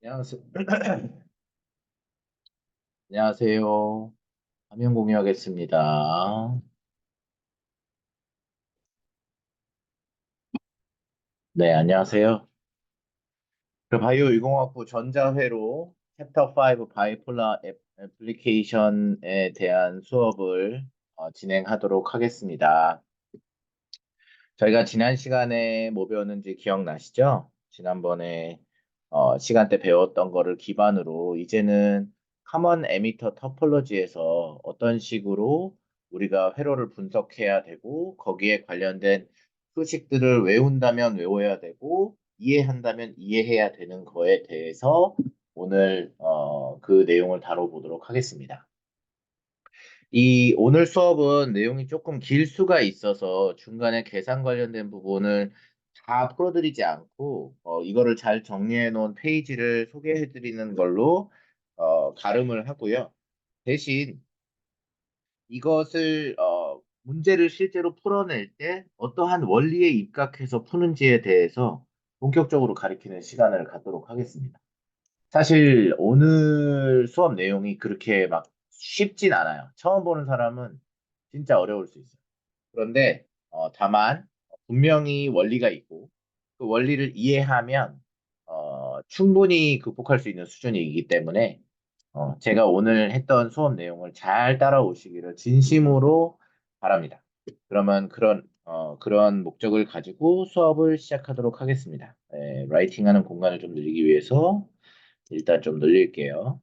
안녕하세요. 안녕하세요. 화면 공유하겠습니다. 네, 안녕하세요. 바이오 유공학부 전자회로 챕터 5 바이폴라 애플리케이션에 대한 수업을 진행하도록 하겠습니다. 저희가 지난 시간에 뭐 배웠는지 기억나시죠? 지난번에 시간 때 배웠던 거를 기반으로 이제는 커먼 에미터 토폴로지에서 어떤 식으로 우리가 회로를 분석해야 되고 거기에 관련된 수식들을 외운다면 외워야 되고 이해한다면 이해해야 되는 거에 대해서 오늘 그 내용을 다뤄보도록 하겠습니다. 이 오늘 수업은 내용이 조금 길 수가 있어서 중간에 계산 관련된 부분을 다 풀어드리지 않고 이거를 잘 정리해 놓은 페이지를 소개해 드리는 걸로 가름을 하고요. 대신 이것을 문제를 실제로 풀어낼 때 어떠한 원리에 입각해서 푸는지에 대해서 본격적으로 가리키는 시간을 갖도록 하겠습니다. 사실 오늘 수업 내용이 그렇게 막 쉽진 않아요. 처음 보는 사람은 진짜 어려울 수 있어요. 그런데 다만 분명히 원리가 있고 그 원리를 이해하면 충분히 극복할 수 있는 수준이기 때문에 제가 오늘 했던 수업 내용을 잘 따라오시기를 진심으로 바랍니다. 그러면 그런 목적을 가지고 수업을 시작하도록 하겠습니다. 라이팅하는 공간을 좀 늘리기 위해서 일단 좀 늘릴게요.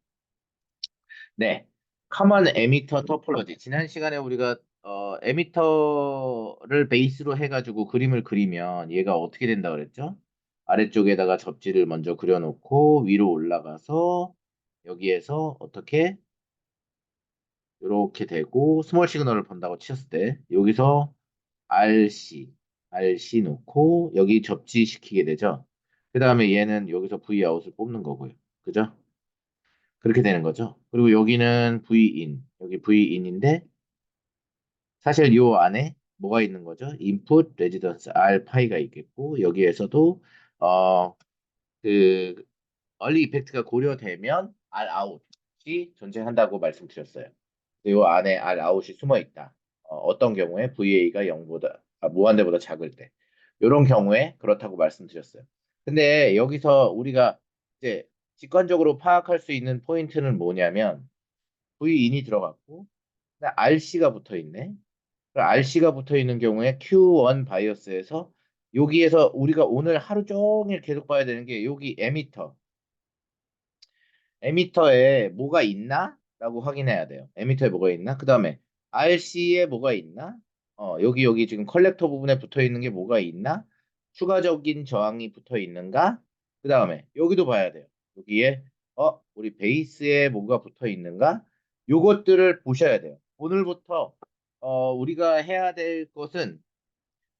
네. 커먼 에미터 토폴로지. 지난 시간에 우리가 에미터를 베이스로 해가지고 그림을 그리면 얘가 어떻게 된다 그랬죠? 아래쪽에다가 접지를 먼저 그려놓고 위로 올라가서 여기에서 어떻게 이렇게 되고 스몰 시그널을 본다고 쳤을 때 여기서 RC 놓고 여기 접지시키게 되죠. 그 다음에 얘는 여기서 V 아웃을 뽑는 거고요. 그죠? 그렇게 되는 거죠. 그리고 여기는 Vin, 여기 Vin인데 사실 요 안에 뭐가 있는 거죠? input residence R 파이가 있겠고 여기에서도 어 그 early effect가 고려되면 R out이 존재한다고 말씀드렸어요. 요 안에 R out이 숨어 있다. 어떤 경우에 VA가 0보다 무한대보다 작을 때 이런 경우에 그렇다고 말씀드렸어요. 근데 여기서 우리가 이제 직관적으로 파악할 수 있는 포인트는 뭐냐면 Vin이 들어갔고 RC가 붙어 있네. RC가 붙어 있는 경우에 Q1 바이오스에서 여기에서 우리가 오늘 하루 종일 계속 봐야 되는 게 여기 에미터에 뭐가 있나? 라고 확인해야 돼요. 에미터에 뭐가 있나? 그 다음에 RC에 뭐가 있나? 여기 지금 컬렉터 부분에 붙어 있는 게 뭐가 있나? 추가적인 저항이 붙어 있는가? 그 다음에 여기도 봐야 돼요. 여기에 우리 베이스에 뭐가 붙어 있는가? 요것들을 보셔야 돼요. 오늘부터 우리가 해야 될 것은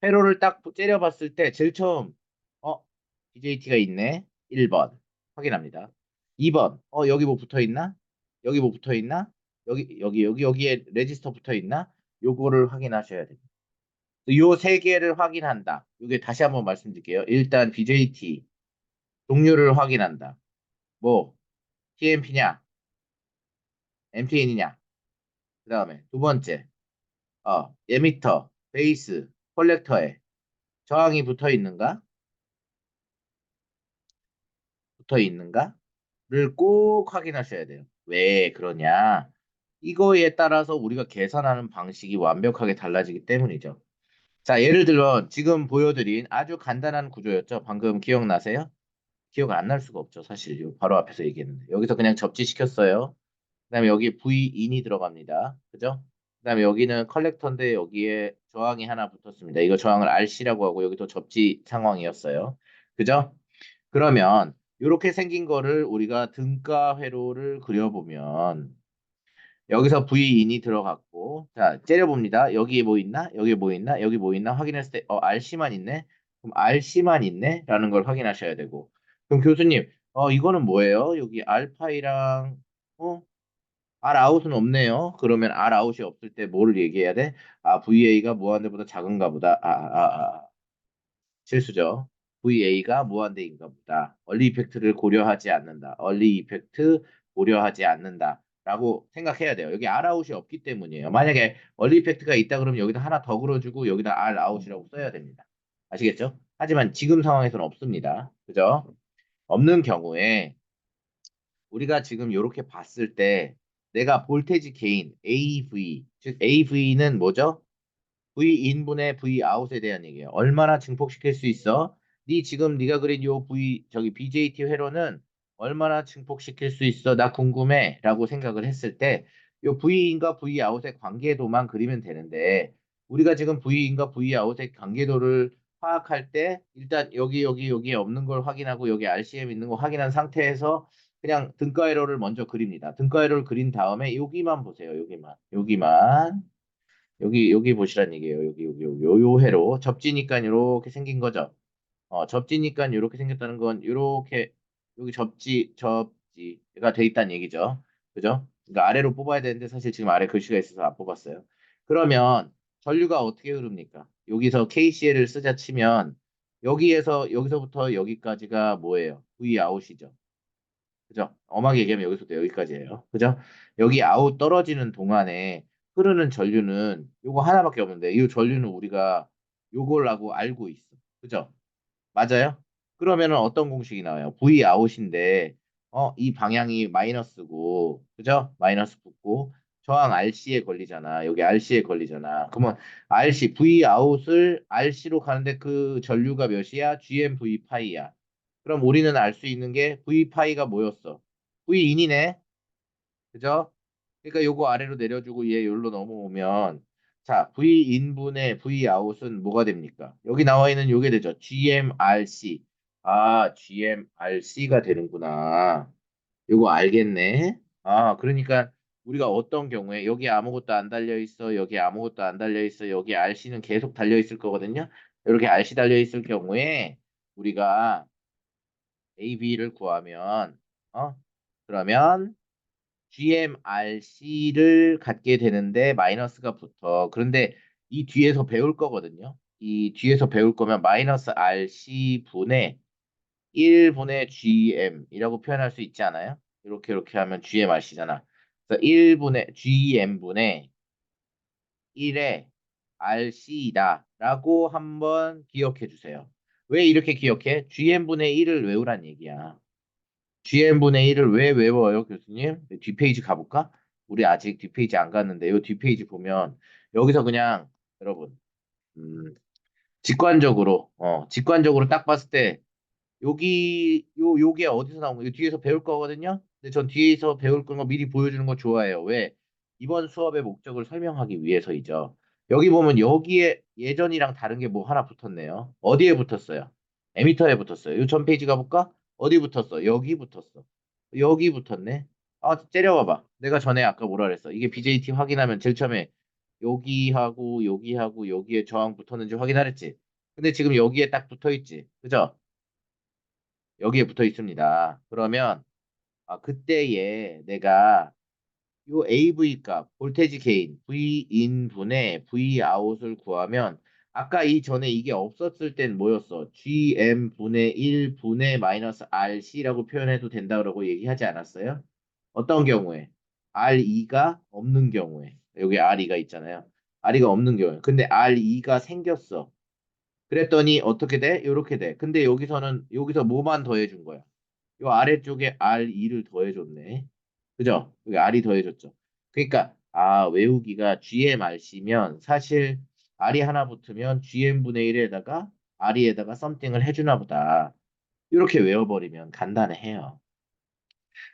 회로를 딱 째려봤을 때 제일 처음 BJT가 있네. 1번 확인합니다. 2번 여기 뭐 붙어 있나? 여기 뭐 붙어 있나? 여기에 레지스터 붙어 있나? 요거를 확인하셔야 됩니다. 요 세 개를 확인한다. 이게 다시 한번 말씀드릴게요. 일단 BJT 종류를 확인한다. 뭐 TMP냐, MTN이냐. 그 다음에 두 번째 에미터, 베이스, 콜렉터에 저항이 붙어 있는가? 붙어 있는가?를 꼭 확인하셔야 돼요. 왜 그러냐? 이거에 따라서 우리가 계산하는 방식이 완벽하게 달라지기 때문이죠. 자, 예를 들어 지금 보여드린 아주 간단한 구조였죠. 방금 기억나세요? 기억 안 날 수가 없죠. 사실 요 바로 앞에서 얘기했는데 여기서 그냥 접지시켰어요. 그다음에 여기 V인이 들어갑니다. 그죠? 그다음에 여기는 컬렉터인데 여기에 저항이 하나 붙었습니다. 이거 저항을 RC라고 하고 여기도 접지 상황이었어요. 그죠? 그러면 이렇게 생긴 거를 우리가 등가 회로를 그려보면 여기서 V인이 들어갔고 자 째려봅니다. 여기 뭐 있나? 여기 뭐 있나? 여기 뭐 있나? 확인했을 때 RC만 있네? 그럼 RC만 있네? 라는 걸 확인하셔야 되고 그럼 교수님 이거는 뭐예요? 여기 알파이랑 R 아웃은 없네요. 그러면 R 아웃이 없을 때 뭐를 얘기해야 돼? VA가 무한대보다 작은가 보다. 실수죠. VA가 무한대인가 보다. 얼리 이펙트를 고려하지 않는다. 얼리 이펙트 고려하지 않는다. 라고 생각해야 돼요. 여기 R 아웃이 없기 때문이에요. 만약에 얼리 이펙트가 있다 그러면 여기다 하나 더 걸어주고 여기다 R 아웃이라고 써야 됩니다. 아시겠죠? 하지만 지금 상황에서는 없습니다. 그죠? 없는 경우에 우리가 지금 이렇게 봤을 때 내가 볼테지 게인 AV, 즉 AV는 뭐죠? V 인분의 V 아웃에 대한 얘기예요. 얼마나 증폭시킬 수 있어? 네 지금 네가 그린 요 V 저기 BJT 회로는 얼마나 증폭시킬 수 있어? 나 궁금해라고 생각을 했을 때 요 V인과 V 아웃의 관계도만 그리면 되는데 우리가 지금 V인과 V 아웃의 관계도를 파악할 때 일단 여기에 없는 걸 확인하고 여기 RCM 있는 거 확인한 상태에서 그냥 등가 에러를 먼저 그립니다. 등가 에러를 그린 다음에 여기만 보세요. 여기만. 여기 보시란 얘기예요. 요 회로 접지니까 이렇게 생긴 거죠. 접지니까 이렇게 생겼다는 건 이렇게 여기 접지가 돼 있다는 얘기죠. 그죠? 그러니까 아래로 뽑아야 되는데 사실 지금 아래 글씨가 있어서 안 뽑았어요. 그러면 전류가 어떻게 흐릅니까? 여기서 KCL을 쓰자 치면 여기서부터 여기까지가 뭐예요? V 아웃이죠. 그죠? 엄하게 얘기하면 여기서부터 여기까지예요. 그죠? 여기 아웃 떨어지는 동안에 흐르는 전류는 요거 하나밖에 없는데 이 전류는 우리가 요걸라고 알고 있어. 그죠? 맞아요? 그러면은 어떤 공식이 나와요? V 아웃인데 이 방향이 마이너스고 그죠? 마이너스 붙고 저항 RC에 걸리잖아. 여기 RC에 걸리잖아. 그러면 RC V 아웃을 RC로 가는데 그 전류가 몇이야? GMV 파이야. 그럼 우리는 알 수 있는 게 V 파이가 뭐였어? V 인이네. 그죠? 그러니까 요거 아래로 내려주고 얘 여기로 넘어오면 자, V 인분의 V 아웃은 뭐가 됩니까? 여기 나와 있는 요게 되죠. GMRC. 아, GMRC가 되는구나. 요거 알겠네. 아, 그러니까 우리가 어떤 경우에 여기 아무것도 안 달려 있어. 여기 아무것도 안 달려 있어. 여기 RC는 계속 달려 있을 거거든요. 이렇게 RC 달려 있을 경우에 우리가 AB를 구하면 그러면 GMRC를 갖게 되는데 마이너스가 붙어. 그런데 이 뒤에서 배울 거거든요. 이 뒤에서 배울 거면 마이너스 RC 분의 1분의 GM이라고 표현할 수 있지 않아요? 이렇게 하면 GMRC잖아. 그래서 1분의 GM분의 1의 RC이다라고 한번 기억해 주세요. 왜 이렇게 기억해? GM분의 1을 외우란 얘기야. GM분의 1을 왜 외워요, 교수님? 뒷페이지 가볼까? 우리 아직 뒷페이지 안 갔는데, 이 뒷페이지 보면, 여기서 그냥, 여러분, 음, 직관적으로 딱 봤을 때, 요게 어디서 나온 거예요? 뒤에서 배울 거거든요? 근데 전 뒤에서 배울 거 미리 보여주는 거 좋아해요. 왜? 이번 수업의 목적을 설명하기 위해서이죠. 여기 보면 여기에 예전이랑 다른 게 뭐 하나 붙었네요. 어디에 붙었어요? 에미터에 붙었어요. 요 전 페이지 가볼까? 어디 붙었어? 여기 붙었어. 여기 붙었네. 아, 째려봐봐. 내가 전에 아까 뭐라 그랬어? 이게 BJT 확인하면 제일 처음에 여기하고 여기에 저항 붙었는지 확인하랬지. 근데 지금 여기에 딱 붙어 있지. 그죠? 여기에 붙어 있습니다. 그러면 그때에 내가 요 AV 값, 볼테지 게인, V 인분의 V 아웃을 구하면 아까 이전에 이게 없었을 땐 뭐였어? GM 분의 1 분의 마이너스 RC라고 표현해도 된다고 얘기하지 않았어요? 어떤 경우에? RE가 없는 경우에. 여기 RE가 있잖아요. RE가 없는 경우에. 근데 RE가 생겼어. 그랬더니 어떻게 돼? 이렇게 돼. 근데 여기서 뭐만 더해준 거야? 요 아래쪽에 R2를 더해줬네. 그죠? 여기 R이 더해줬죠. 그러니까 외우기가 GMRC면 사실 R이 하나 붙으면 GM분의 1에다가 R에다가 썸띵을 해주나 보다. 이렇게 외워버리면 간단해요.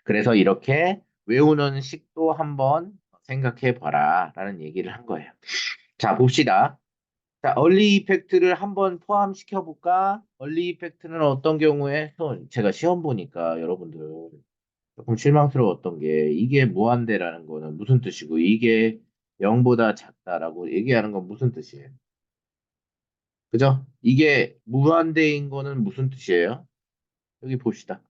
그래서 이렇게 외우는 식도 한번 생각해 봐라 라는 얘기를 한 거예요. 자, 봅시다. 자, 얼리 이펙트를 한번 포함시켜 볼까? 얼리 이펙트는 어떤 경우에 제가 시험 보니까 여러분들 조금 실망스러웠던 게 이게 무한대라는 거는 무슨 뜻이고 이게 0보다 작다라고 얘기하는 건 무슨 뜻이에요? 그죠? 이게 무한대인 거는 무슨 뜻이에요? 여기 봅시다.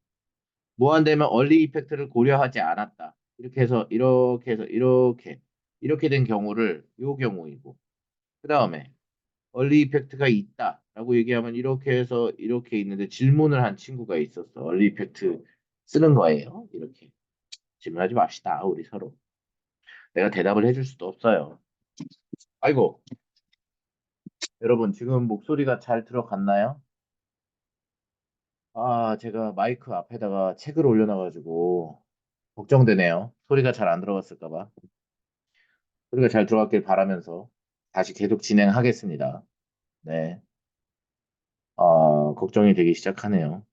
무한대면 얼리 이펙트를 고려하지 않았다. 이렇게 해서 이렇게 된 경우를 요 경우이고 그 다음에 얼리 이펙트가 있다라고 얘기하면 이렇게 해서 이렇게 있는데 질문을 한 친구가 있었어. 얼리 이펙트 쓰는 거예요. 이렇게 질문하지 맙시다. 우리 서로. 내가 대답을 해줄 수도 없어요. 아이고, 여러분 지금 목소리가 잘 들어갔나요? 아, 제가 마이크 앞에다가 책을 올려놔가지고 걱정되네요. 소리가 잘 안 들어갔을까 봐. 소리가 잘 들어갔길 바라면서 다시 계속 진행하겠습니다. 네. 걱정이 되기 시작하네요.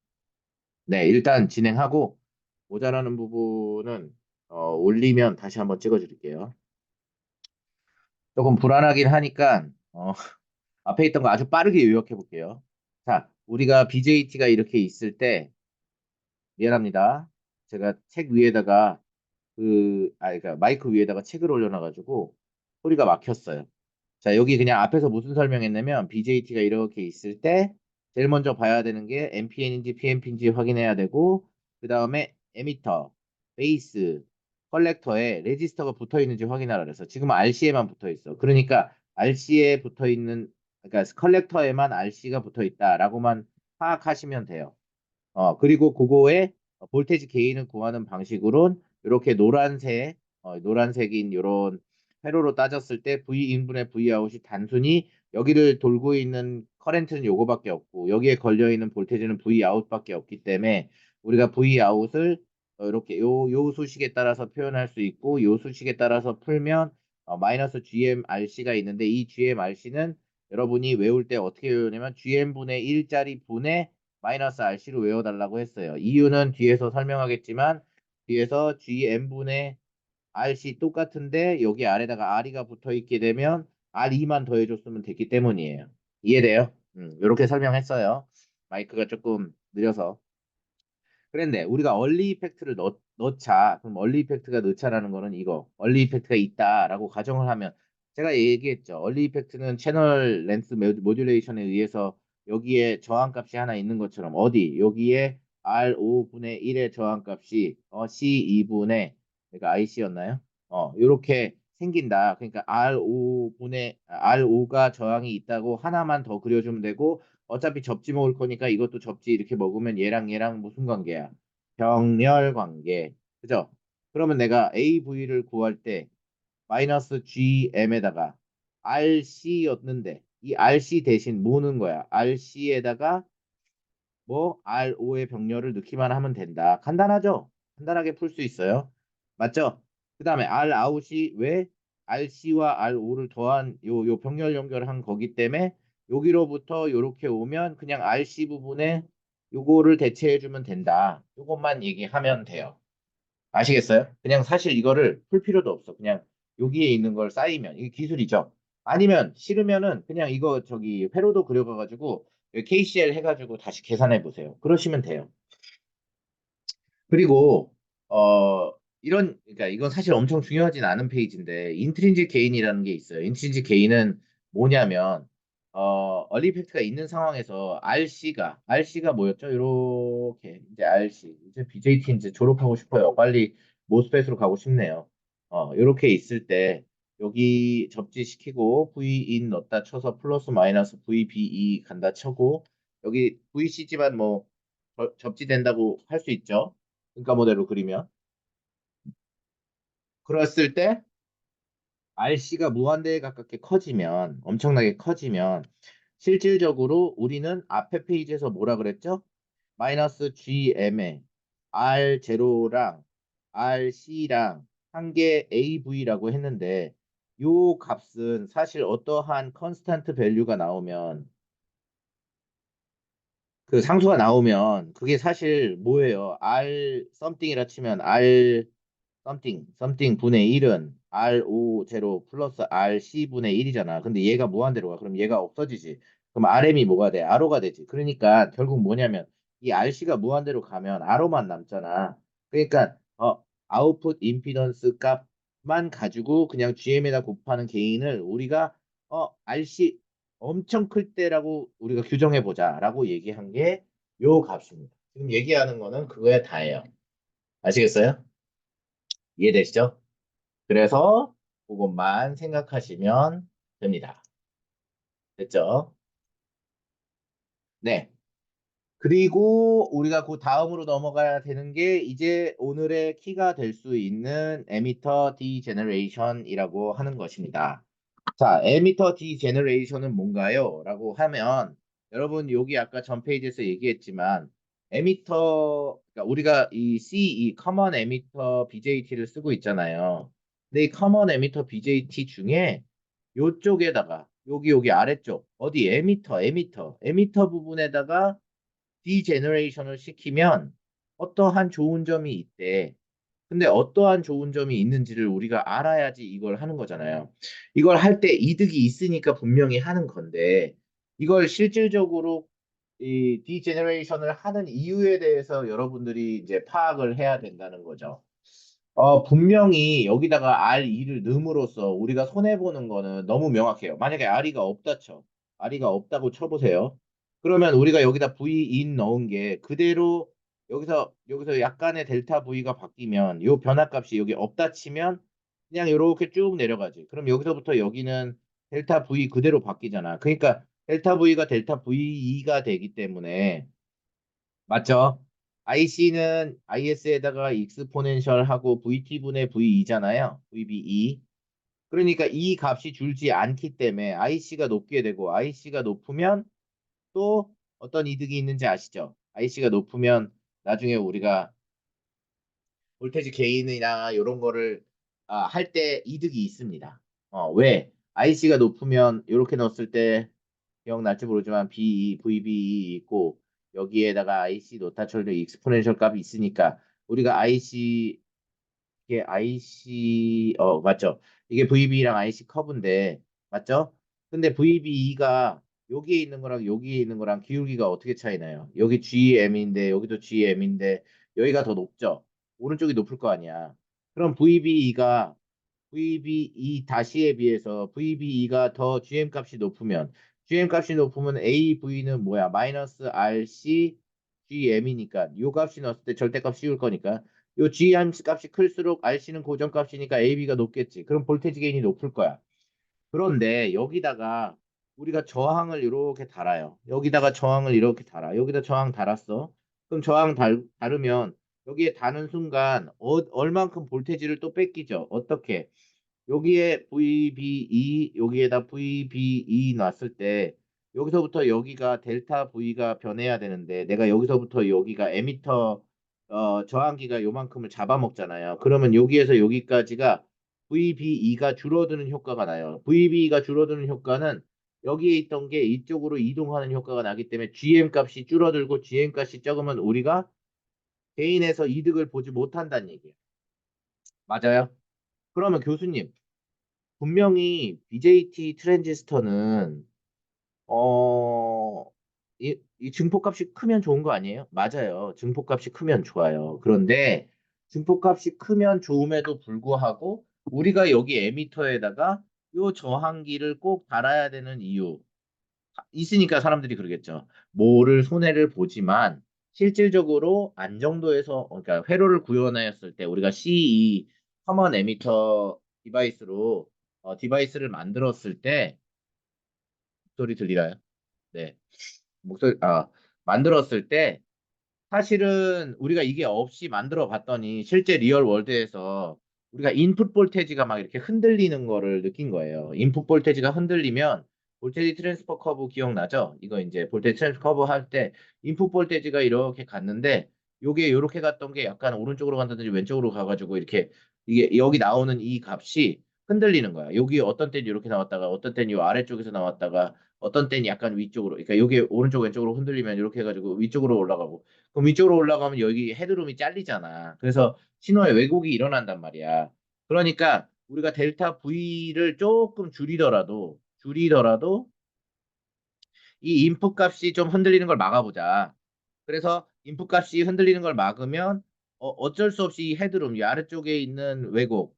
네, 일단 진행하고 모자라는 부분은 올리면 다시 한번 찍어드릴게요. 조금 불안하긴 하니까 앞에 있던 거 아주 빠르게 요약해 볼게요. 자, 우리가 BJT가 이렇게 있을 때 미안합니다. 제가 책 위에다가 그러니까 마이크 위에다가 책을 올려놔가지고 소리가 막혔어요. 자, 여기 그냥 앞에서 무슨 설명했냐면 BJT가 이렇게 있을 때 제일 먼저 봐야 되는 게 NPN인지 PNP인지 확인해야 되고 그 다음에 에미터, 베이스, 컬렉터에 레지스터가 붙어 있는지 확인하라 그래서 지금 RC에만 붙어 있어. 그러니까 RC에 붙어 있는 그러니까 컬렉터에만 RC가 붙어 있다라고만 파악하시면 돼요. 그리고 그거에 볼테이지 게인을 구하는 방식으로는 이렇게 노란색인 이런 회로로 따졌을 때 V 인분의 V 아웃이 단순히 여기를 돌고 있는 커렌트는 요거밖에 없고 여기에 걸려 있는 볼테이지는 V 아웃밖에 없기 때문에 우리가 V 아웃을 이렇게 요 수식에 따라서 표현할 수 있고 요 수식에 따라서 풀면 마이너스 GMRC가 있는데 이 GMRC는 여러분이 외울 때 어떻게 외우냐면 GM분의 1짜리 분의 마이너스 RC로 외워달라고 했어요. 이유는 뒤에서 설명하겠지만 뒤에서 GM분의 RC 똑같은데 여기 아래다가 R이가 붙어 있게 되면 R2만 더해줬으면 됐기 때문이에요. 이해돼요? 이렇게 설명했어요. 마이크가 조금 느려서. 그런데 우리가 얼리 이펙트를 넣자. 그럼 얼리 이펙트가 넣자라는 거는 이거. 얼리 이펙트가 있다라고 가정을 하면 제가 얘기했죠. 얼리 이펙트는 채널 렌스 모듈레이션에 의해서 여기에 저항값이 하나 있는 것처럼 어디? 여기에 R5분의 1의 저항값이 C2분의 그러니까 IC였나요? 이렇게 생긴다. 그러니까 R5가 저항이 있다고 하나만 더 그려주면 되고 어차피 접지 먹을 거니까 이것도 접지 이렇게 먹으면 얘랑 무슨 관계야? 병렬 관계. 그죠? 그러면 내가 AV를 구할 때 마이너스 GM에다가 RC였는데 이 RC 대신 뭐는 거야? RC에다가 뭐 R5의 병렬을 넣기만 하면 된다. 간단하죠? 간단하게 풀 수 있어요. 맞죠? 그 다음에 R 아웃이 왜 RC와 R5를 더한 요 병렬 연결한 거기 때문에 여기로부터 요렇게 오면 그냥 RC 부분에 요거를 대체해주면 된다. 요것만 얘기하면 돼요. 아시겠어요? 그냥 사실 이거를 풀 필요도 없어. 그냥 여기에 있는 걸 쌓이면 이게 기술이죠. 아니면 싫으면은 그냥 이거 저기 회로도 그려가가지고 KCL 해가지고 다시 계산해 보세요. 그러시면 돼요. 그리고 그러니까 이건 사실 엄청 중요하진 않은 페이지인데 인트린직 게인이라는 게 있어요. 인트린직 게인은 뭐냐면 얼리이펙트가 있는 상황에서 RC가 뭐였죠? 이렇게 이제 RC 이제 BJT 이제 졸업하고 싶어요. 빨리 모스펫으로 가고 싶네요. 이렇게 있을 때 여기 접지시키고 VIN 넣었다 쳐서 플러스 마이너스 VBE 간다 쳐고 여기 VC지만 뭐 접지된다고 할 수 있죠. 그러니까 모델로 그리면 그랬을 때 RC가 무한대에 가깝게 커지면 엄청나게 커지면 실질적으로 우리는 앞에 페이지에서 뭐라 그랬죠? 마이너스 GM에 R0랑 RC랑 한 개 AV라고 했는데 요 값은 사실 어떠한 컨스탄트 밸류가 나오면 그 상수가 나오면 그게 사실 뭐예요? R something이라 치면 R something 분의 1은 R5 제로 플러스 RC 분의 1이잖아. 근데 얘가 무한대로 가. 그럼 얘가 없어지지. 그럼 RM이 뭐가 돼? RO가 되지. 그러니까 결국 뭐냐면 이 RC가 무한대로 가면 RO만 남잖아. 그러니까 아웃풋 임피던스 값만 가지고 그냥 GM에다 곱하는 개인을 우리가 RC 엄청 클 때라고 우리가 규정해 보자라고 얘기한 게 요 값입니다. 지금 얘기하는 거는 그거에 다예요. 아시겠어요? 이해되시죠? 그래서 그것만 생각하시면 됩니다. 됐죠? 네. 그리고 우리가 그 다음으로 넘어가야 되는 게 이제 오늘의 키가 될 수 있는 에미터 디제너레이션이라고 하는 것입니다. 자, 에미터 디제너레이션은 뭔가요? 라고 하면 여러분 여기 아까 전 페이지에서 얘기했지만 에미터 그러니까 우리가 이 CE 커먼 에미터 BJT를 쓰고 있잖아요. 근데 이 커먼 에미터 BJT 중에 요쪽에다가 여기 아래쪽 어디 에미터 부분에다가 디제너레이션을 시키면 어떠한 좋은 점이 있대. 근데 어떠한 좋은 점이 있는지를 우리가 알아야지 이걸 하는 거잖아요. 이걸 할 때 이득이 있으니까 분명히 하는 건데 이걸 실질적으로 이 디제너레이션을 하는 이유에 대해서 여러분들이 이제 파악을 해야 된다는 거죠. 분명히 여기다가 R2를 넣음으로써 우리가 손해보는 거는 너무 명확해요. 만약에 R이가 없다 쳐. R이가 없다고 쳐보세요. 그러면 우리가 여기다 V in 넣은 게 그대로 여기서 약간의 델타 V가 바뀌면 요 변화값이 여기 없다 치면 그냥 이렇게 쭉 내려가지. 그럼 여기서부터 여기는 델타 V 그대로 바뀌잖아. 그러니까 델타 V가 델타 V2가 되기 때문에 맞죠? IC는 IS에다가 익스포넨셜 하고 VT분의 V2잖아요. VB2. 그러니까 이 값이 줄지 않기 때문에 IC가 높게 되고 IC가 높으면 또 어떤 이득이 있는지 아시죠? IC가 높으면 나중에 우리가 볼테지 게인이나 이런 거를 할 때 이득이 있습니다. 왜? IC가 높으면 이렇게 넣었을 때 기억날지 모르지만 B2, VB2 있고 여기에다가 IC 노타철도 익스포넨셜 값이 있으니까 우리가 IC 이게 IC 맞죠? 이게 VB랑 IC 커브인데 맞죠? 근데 VB2가 여기에 있는 거랑 여기에 있는 거랑 기울기가 어떻게 차이나요? 여기 GM인데 여기도 GM인데 여기가 더 높죠? 오른쪽이 높을 거 아니야. 그럼 VB2가 VB2 다시에 비해서 VB2가 더 GM 값이 높으면 GM 값이 높으면 AV는 뭐야? 마이너스 RC GM이니까 요 값이 넣었을 때 절대값 씌울 거니까 요 GM 값이 클수록 RC는 고정값이니까 AB가 높겠지. 그럼 볼테지 게인이 높을 거야. 그런데 여기다가 우리가 저항을 이렇게 달아요. 여기다가 저항을 이렇게 달아. 여기다 저항 달았어. 그럼 달으면 여기에 다는 순간 얼만큼 볼테지를 또 뺏기죠. 어떻게? 여기에 VBE 여기에다 VBE 놨을 때 여기서부터 여기가 델타 V가 변해야 되는데 내가 여기서부터 여기가 에미터 저항기가 요만큼을 잡아먹잖아요. 그러면 여기에서 여기까지가 VBE가 줄어드는 효과가 나요. VBE가 줄어드는 효과는 여기에 있던 게 이쪽으로 이동하는 효과가 나기 때문에 GM 값이 줄어들고 GM 값이 적으면 우리가 개인에서 이득을 보지 못한다는 얘기예요. 맞아요? 그러면 교수님 분명히 BJT 트랜지스터는 어, 이 증폭값이 크면 좋은 거 아니에요? 맞아요. 증폭값이 크면 좋아요. 그런데 증폭값이 크면 좋음에도 불구하고 우리가 여기 에미터에다가 요 저항기를 꼭 달아야 되는 이유 있으니까 사람들이 그러겠죠. 뭐를 손해를 보지만 실질적으로 안정도에서 그러니까 회로를 구현하였을 때 우리가 CE 커먼 에미터 디바이스로 디바이스를 만들었을 때 목소리 들리나요? 네. 목소리 만들었을 때 사실은 우리가 이게 없이 만들어 봤더니 실제 리얼 월드에서 우리가 인풋 볼테지가 막 이렇게 흔들리는 거를 느낀 거예요. 인풋 볼테지가 흔들리면 볼테지 트랜스퍼 커브 기억나죠? 이거 이제 볼테지 트랜스퍼 커브 할 때 인풋 볼테지가 이렇게 갔는데 요게 이렇게 갔던 게 약간 오른쪽으로 간다든지 왼쪽으로 가가지고 이렇게 이게 여기 나오는 이 값이 흔들리는 거야. 여기 어떤 때는 이렇게 나왔다가 어떤 때는 이 아래쪽에서 나왔다가 어떤 때는 약간 위쪽으로 그러니까 여기 오른쪽 왼쪽으로 흔들리면 이렇게 해가지고 위쪽으로 올라가고 그럼 위쪽으로 올라가면 여기 헤드룸이 잘리잖아. 그래서 신호에 왜곡이 일어난단 말이야. 그러니까 우리가 델타 V를 조금 줄이더라도 이 인풋 값이 좀 흔들리는 걸 막아보자. 그래서 인풋 값이 흔들리는 걸 막으면 어쩔 수 없이 이 헤드룸, 이 아래쪽에 있는 왜곡,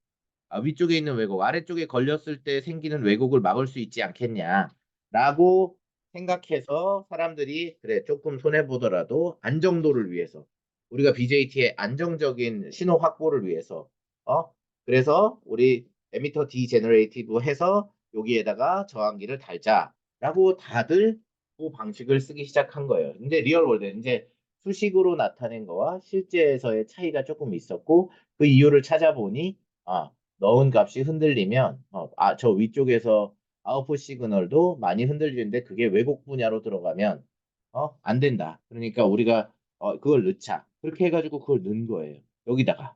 위쪽에 있는 왜곡, 아래쪽에 걸렸을 때 생기는 왜곡을 막을 수 있지 않겠냐라고 생각해서 사람들이 그래 조금 손해 보더라도 안정도를 위해서 우리가 BJT의 안정적인 신호 확보를 위해서 어 그래서 우리 에미터 디제너레이티브 해서 여기에다가 저항기를 달자. 라고 다들 그 방식을 쓰기 시작한 거예요. 근데 리얼 월드 이제 수식으로 나타낸 거와 실제에서의 차이가 조금 있었고 그 이유를 찾아보니 아, 넣은 값이 흔들리면 저 위쪽에서 아웃풋 시그널도 많이 흔들리는데 그게 왜곡 분야로 들어가면 안 된다. 그러니까 우리가 그걸 넣자. 그렇게 해가지고 그걸 넣은 거예요. 여기다가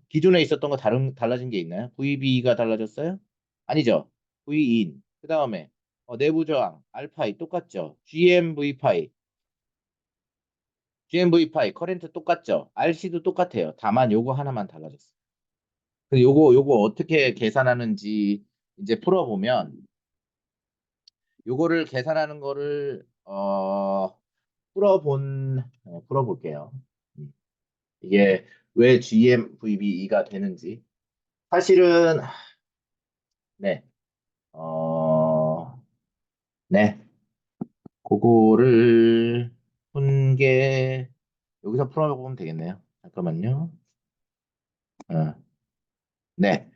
기존에 있었던 거 달라진 게 있나요? VB가 달라졌어요? 아니죠. VIN. 그 다음에 내부 저항, 알파이 똑같죠. GMV 파이, 커렌트 똑같죠. RC도 똑같아요. 다만 요거 하나만 달라졌어요. 그 요거 어떻게 계산하는지 이제 풀어보면 요거를 계산하는 거를 풀어볼게요. 음, 이게 왜 GMVBE가 되는지 사실은 네, 어, 네, 그거를 푼 게 여기서 풀어보면 되겠네요. 잠깐만요. 어, 네,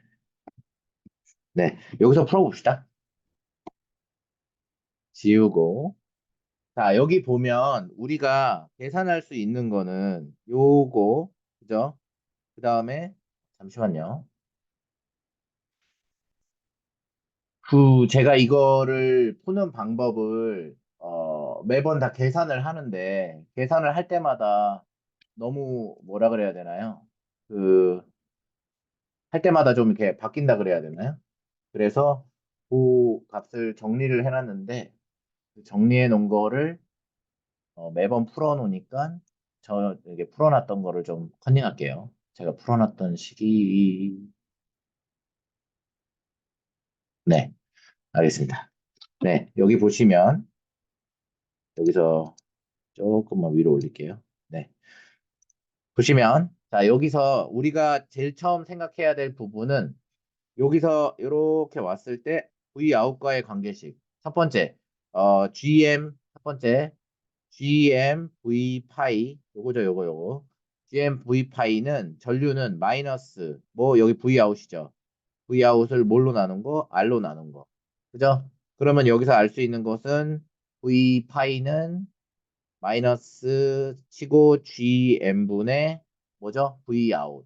네, 여기서 풀어봅시다. 지우고. 자, 여기 보면 우리가 계산할 수 있는 거는 요거, 그죠? 그 다음에, 잠시만요. 제가 이거를 푸는 방법을, 매번 다 계산을 하는데, 계산을 할 때마다 너무 뭐라 그래야 되나요? 그, 할 때마다 좀 이렇게 바뀐다 그래야 되나요? 그래서 그 값을 정리를 해놨는데, 그 정리해 놓은 거를 매번 풀어놓으니까 저 이게 풀어놨던 거를 좀 컨닝할게요. 제가 풀어놨던 식이 네, 알겠습니다. 네, 여기 보시면 여기서 조금만 위로 올릴게요. 네, 보시면 자 여기서 우리가 제일 처음 생각해야 될 부분은 여기서 이렇게 왔을 때 V 아웃과의 관계식 첫 번째 GM 첫 번째 GMV 파이 요거죠 요거 GMV 파이는 전류는 마이너스 뭐 여기 V 아웃이죠. V 아웃을 뭘로 나눈 거? R로 나눈 거. 그죠? 그러면 여기서 알 수 있는 것은 V 파이는 마이너스 치고 GM분의 뭐죠? V 아웃.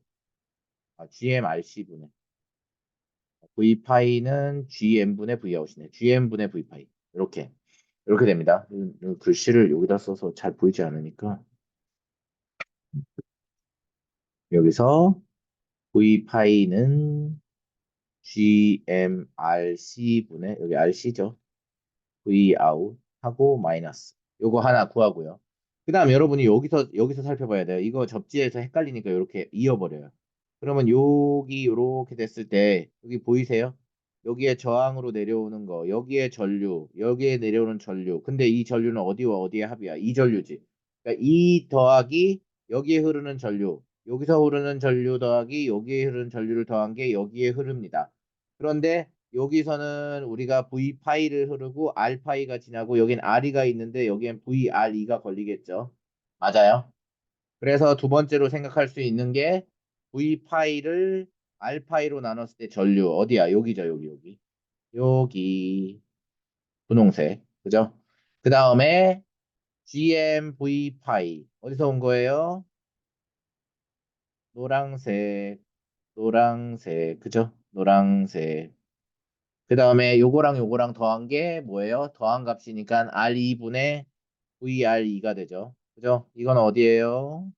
GMRC 분의 V 파이는 GM분의 V 아웃이네. GM분의 V 파이. 이렇게 됩니다. 글씨를 여기다 써서 잘 보이지 않으니까 여기서 V파이는 GMRC분의 여기 RC죠. V 아웃 하고 마이너스. 요거 하나 구하고요. 그 다음 여러분이 여기서 살펴봐야 돼요. 이거 접지에서 헷갈리니까 이렇게 이어버려요. 그러면 여기 이렇게 됐을 때 여기 보이세요? 여기에 저항으로 내려오는 거, 여기에 전류, 여기에 내려오는 전류. 근데 이 전류는 어디와 어디의 합이야? 이 전류지. 그러니까 이 더하기 여기에 흐르는 전류, 여기서 흐르는 전류 더하기 여기에 흐르는 전류를 더한 게 여기에 흐릅니다. 그런데 여기서는 우리가 V파이를 흐르고 R파이가 지나고 여긴 R이가 있는데 여기엔 VRE가 걸리겠죠. 맞아요. 그래서 두 번째로 생각할 수 있는 게 V파이를 R파이로 나눴을 때 전류 어디야? 여기죠. 여기 분홍색. 그죠? 그 다음에 GMV파이 어디서 온 거예요? 노랑색. 노랑색. 그죠? 노랑색. 그 다음에 요거랑 더한 게 뭐예요? 더한 값이니까 R2분의 VRE가 되죠. 그죠? 이건 어디예요?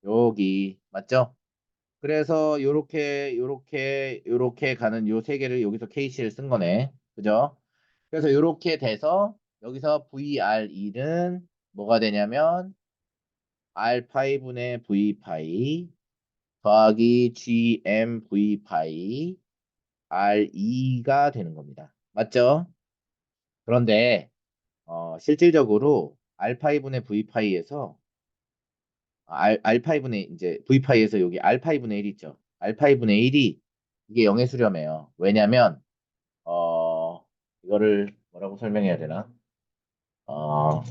여기. 맞죠? 그래서 요렇게 가는 요 세 개를 여기서 KC를 쓴 거네. 그죠? 그래서 요렇게 돼서 여기서 VRE는 뭐가 되냐면 R 파이분의 V파이 더하기 GMV파이 RE가 되는 겁니다. 맞죠? 그런데 실질적으로 알파이분의 V파이에서 알파이분의 이제 V파이에서 여기 알파이분의 1 있죠. 알파이분의 1이 이게 0에 수렴해요. 왜냐면 이거를 뭐라고 설명해야 되나? 어,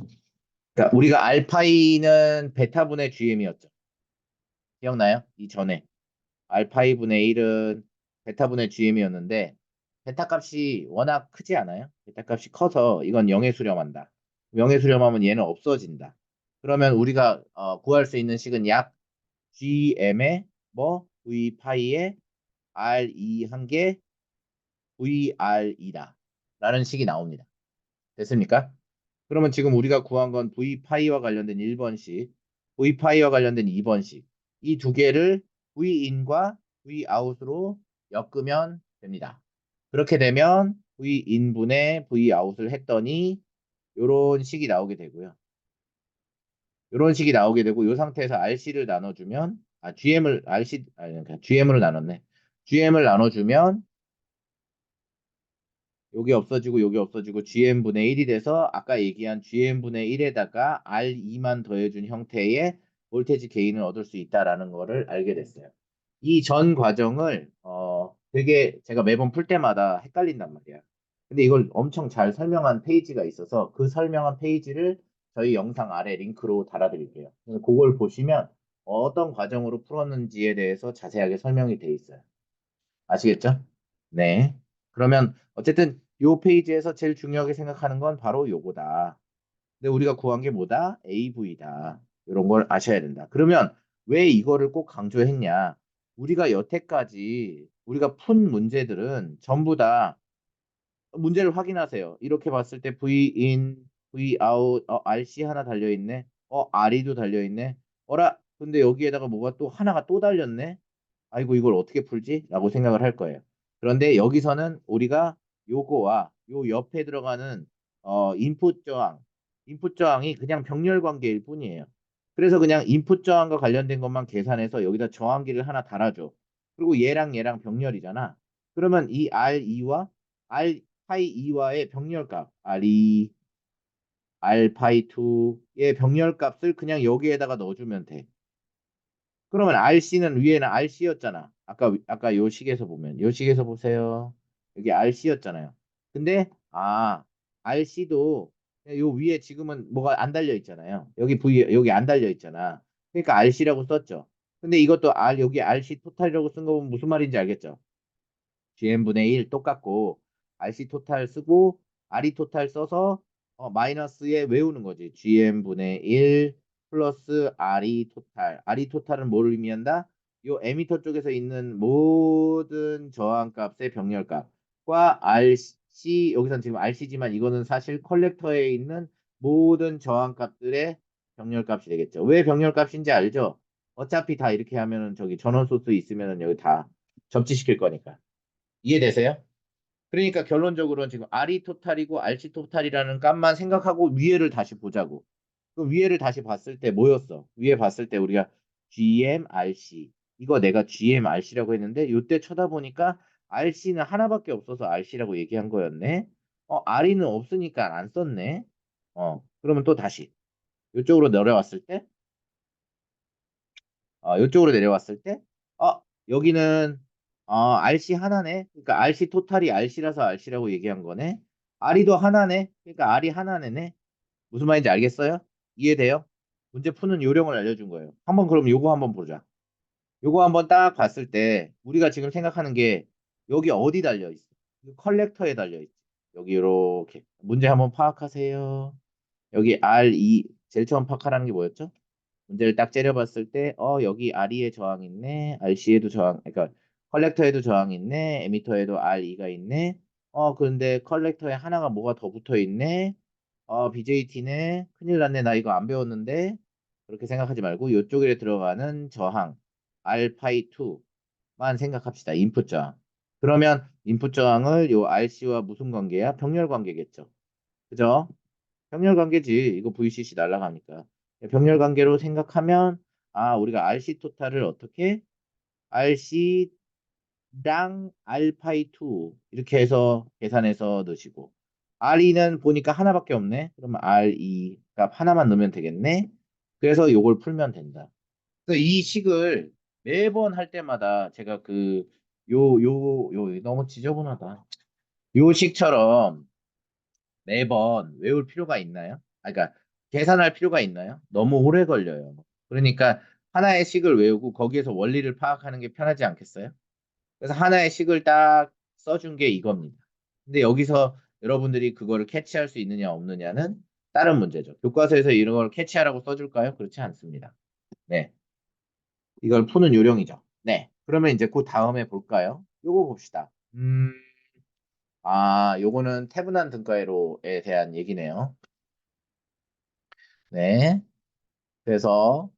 그러니까 우리가 알파이는 베타분의 GM이었죠. 기억나요? 이전에 알파이분의 1은 베타분의 GM이었는데 베타 값이 워낙 크지 않아요? 베타 값이 커서 이건 0에 수렴한다. 0에 수렴하면 얘는 없어진다. 그러면 우리가 구할 수 있는 식은 약 GM의 뭐 V 파이의 R2 한 개 VR이다. 라는 식이 나옵니다. 됐습니까? 그러면 지금 우리가 구한 건 V 파이와 관련된 1번식, V 파이와 관련된 2번식. 이 두 개를 V in과 V out으로 엮으면 됩니다. 그렇게 되면 V in분의 V out을 했더니 이런 식이 나오게 되고요. 이런 식이 나오게 되고 이 상태에서 RC를 나눠주면 GM을 RC 아니 그러니까 GM으로 나눴네. GM을 나눠주면 여기 없어지고 여기 없어지고 GM분의 1이 돼서 아까 얘기한 GM분의 1에다가 R2만 더해준 형태의 볼테지 게인을 얻을 수 있다라는 거를 알게 됐어요. 이 전 과정을 되게 제가 매번 풀 때마다 헷갈린단 말이야. 근데 이걸 엄청 잘 설명한 페이지가 있어서 그 설명한 페이지를 저희 영상 아래 링크로 달아드릴게요. 그래서 그걸 보시면 어떤 과정으로 풀었는지에 대해서 자세하게 설명이 돼 있어요. 아시겠죠? 네. 그러면 어쨌든 요 페이지에서 제일 중요하게 생각하는 건 바로 요거다. 근데 우리가 구한 게 뭐다? AV다. 이런 걸 아셔야 된다. 그러면 왜 이거를 꼭 강조했냐? 우리가 여태까지 우리가 푼 문제들은 전부 다 문제를 확인하세요. 이렇게 봤을 때 V in, V out, RC 하나 달려 있네. RE도 달려 있네. 어라? 근데 여기에다가 뭐가 또 하나가 또 달렸네. 아이고 이걸 어떻게 풀지? 라고 생각을 할 거예요. 그런데 여기서는 우리가 요거와 요 옆에 들어가는 인풋 저항이 그냥 병렬 관계일 뿐이에요. 그래서 그냥 인풋 저항과 관련된 것만 계산해서 여기다 저항기를 하나 달아줘. 그리고 얘랑 병렬이잖아. 그러면 이 R2와 R 파이 2와의 병렬값 R2, R 파이 2의 병렬값을 그냥 여기에다가 넣어주면 돼. 그러면 RC는 위에는 RC였잖아. 아까 요 식에서 보면 요 식에서 보세요. 여기 RC였잖아요. 근데 RC도 요 위에 지금은 뭐가 안 달려 있잖아요. 여기 안 달려 있잖아. 그러니까 RC라고 썼죠. 근데 이것도 여기 RC 토탈이라고 쓴 거 보면 무슨 말인지 알겠죠? GM분의 1 똑같고 RC 토탈 쓰고 RE 토탈 써서 마이너스에 외우는 거지. GM분의 1 플러스 RE 토탈. RE 토탈은 뭘 의미한다? 요 에미터 쪽에서 있는 모든 저항값의 병렬값과 RC 여기선 지금 RC지만 이거는 사실 컬렉터에 있는 모든 저항값들의 병렬값이 되겠죠. 왜 병렬값인지 알죠? 어차피 다 이렇게 하면은 저기 전원 소스 있으면은 여기 다 접지시킬 거니까. 이해되세요? 그러니까 결론적으로는 지금 RE 토탈이고 RC 토탈이라는 값만 생각하고 위에를 다시 보자고. 그럼 위에를 다시 봤을 때 뭐였어? 위에 봤을 때 우리가 GM, RC. 이거 내가 GM, RC라고 했는데 이때 쳐다보니까 RC는 하나밖에 없어서 RC라고 얘기한 거였네. RE는 없으니까 안 썼네. 그러면 또 다시 이쪽으로 내려왔을 때 이쪽으로 내려왔을 때, 여기는 RC 하나네. 그러니까 RC 토탈이 RC라서 RC라고 얘기한 거네. RE도 하나네. 그러니까 R이 하나네. 무슨 말인지 알겠어요? 이해돼요? 문제 푸는 요령을 알려준 거예요. 한번 그럼 요거 한번 보자. 요거 한번 딱 봤을 때 우리가 지금 생각하는 게 여기 어디 달려 있어? 컬렉터에 달려 있지. 여기 이렇게 문제 한번 파악하세요. 여기 R2 제일 처음 파악하라는 게 뭐였죠? 문제를 딱 째려봤을 때, 여기 RE에 저항 있네, RC에도 저항, 그러니까 컬렉터에도 저항 있네, 에미터에도 RE가 있네. 그런데 컬렉터에 하나가 뭐가 더 붙어 있네. BJT네. 큰일 났네. 나 이거 안 배웠는데. 그렇게 생각하지 말고 이쪽에 들어가는 저항 알파이 2만 생각합시다. 인풋 저항. 그러면 인풋 저항을 요 RC와 무슨 관계야? 병렬 관계겠죠. 그죠? 병렬 관계지. 이거 VCC 날라가니까. 병렬 관계로 생각하면 우리가 RC 토탈을 어떻게 RC랑 알파이 2 이렇게 해서 계산해서 넣으시고 RE는 보니까 하나밖에 없네. 그러면 RE 값 하나만 넣으면 되겠네. 그래서 요걸 풀면 된다. 그래서 이 식을 매번 할 때마다 제가 너무 지저분하다. 요 식처럼 매번 외울 필요가 있나요? 그러니까 계산할 필요가 있나요? 너무 오래 걸려요. 그러니까 하나의 식을 외우고 거기에서 원리를 파악하는 게 편하지 않겠어요? 그래서 하나의 식을 딱 써준 게 이겁니다. 근데 여기서 여러분들이 그거를 캐치할 수 있느냐 없느냐는 다른 문제죠. 교과서에서 이런 걸 캐치하라고 써줄까요? 그렇지 않습니다. 네. 이걸 푸는 요령이죠. 네. 그러면 이제 그 다음에 볼까요? 요거 봅시다. 요거는 태분한 등가회로에 대한 얘기네요. 네. 그래서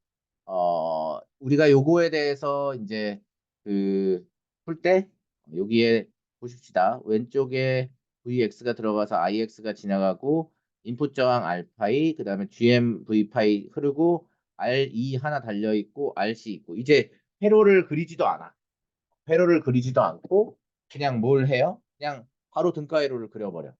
우리가 요거에 대해서 이제 그 풀 때 여기에 보십시다. 왼쪽에 VX가 들어가서 IX가 지나가고 인풋 저항 R파이 그다음에 GM V파이 흐르고 RE 하나 달려 있고 RC 있고 이제 회로를 그리지도 않아. 회로를 그리지도 않고 그냥 뭘 해요? 그냥 바로 등가회로를 그려버려.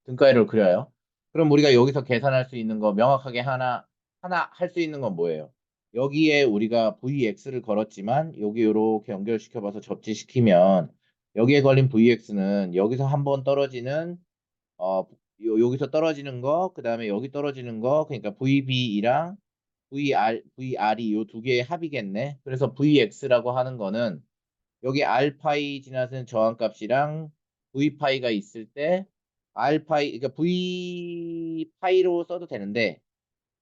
등가회로를 그려요. 그럼 우리가 여기서 계산할 수 있는 거 명확하게 하나 할 수 있는 건 뭐예요? 여기에 우리가 VX를 걸었지만 여기 이렇게 연결시켜봐서 접지시키면 여기에 걸린 VX는 여기서 한 번 떨어지는 여기서 떨어지는 거, 그 다음에 여기 떨어지는 거, 그러니까 VB랑 VR이 요 두 개의 합이겠네. 그래서 VX라고 하는 거는 여기 알파이 지나는 저항값이랑 V파이가 있을 때 알파이 그러니까 V파이로 써도 되는데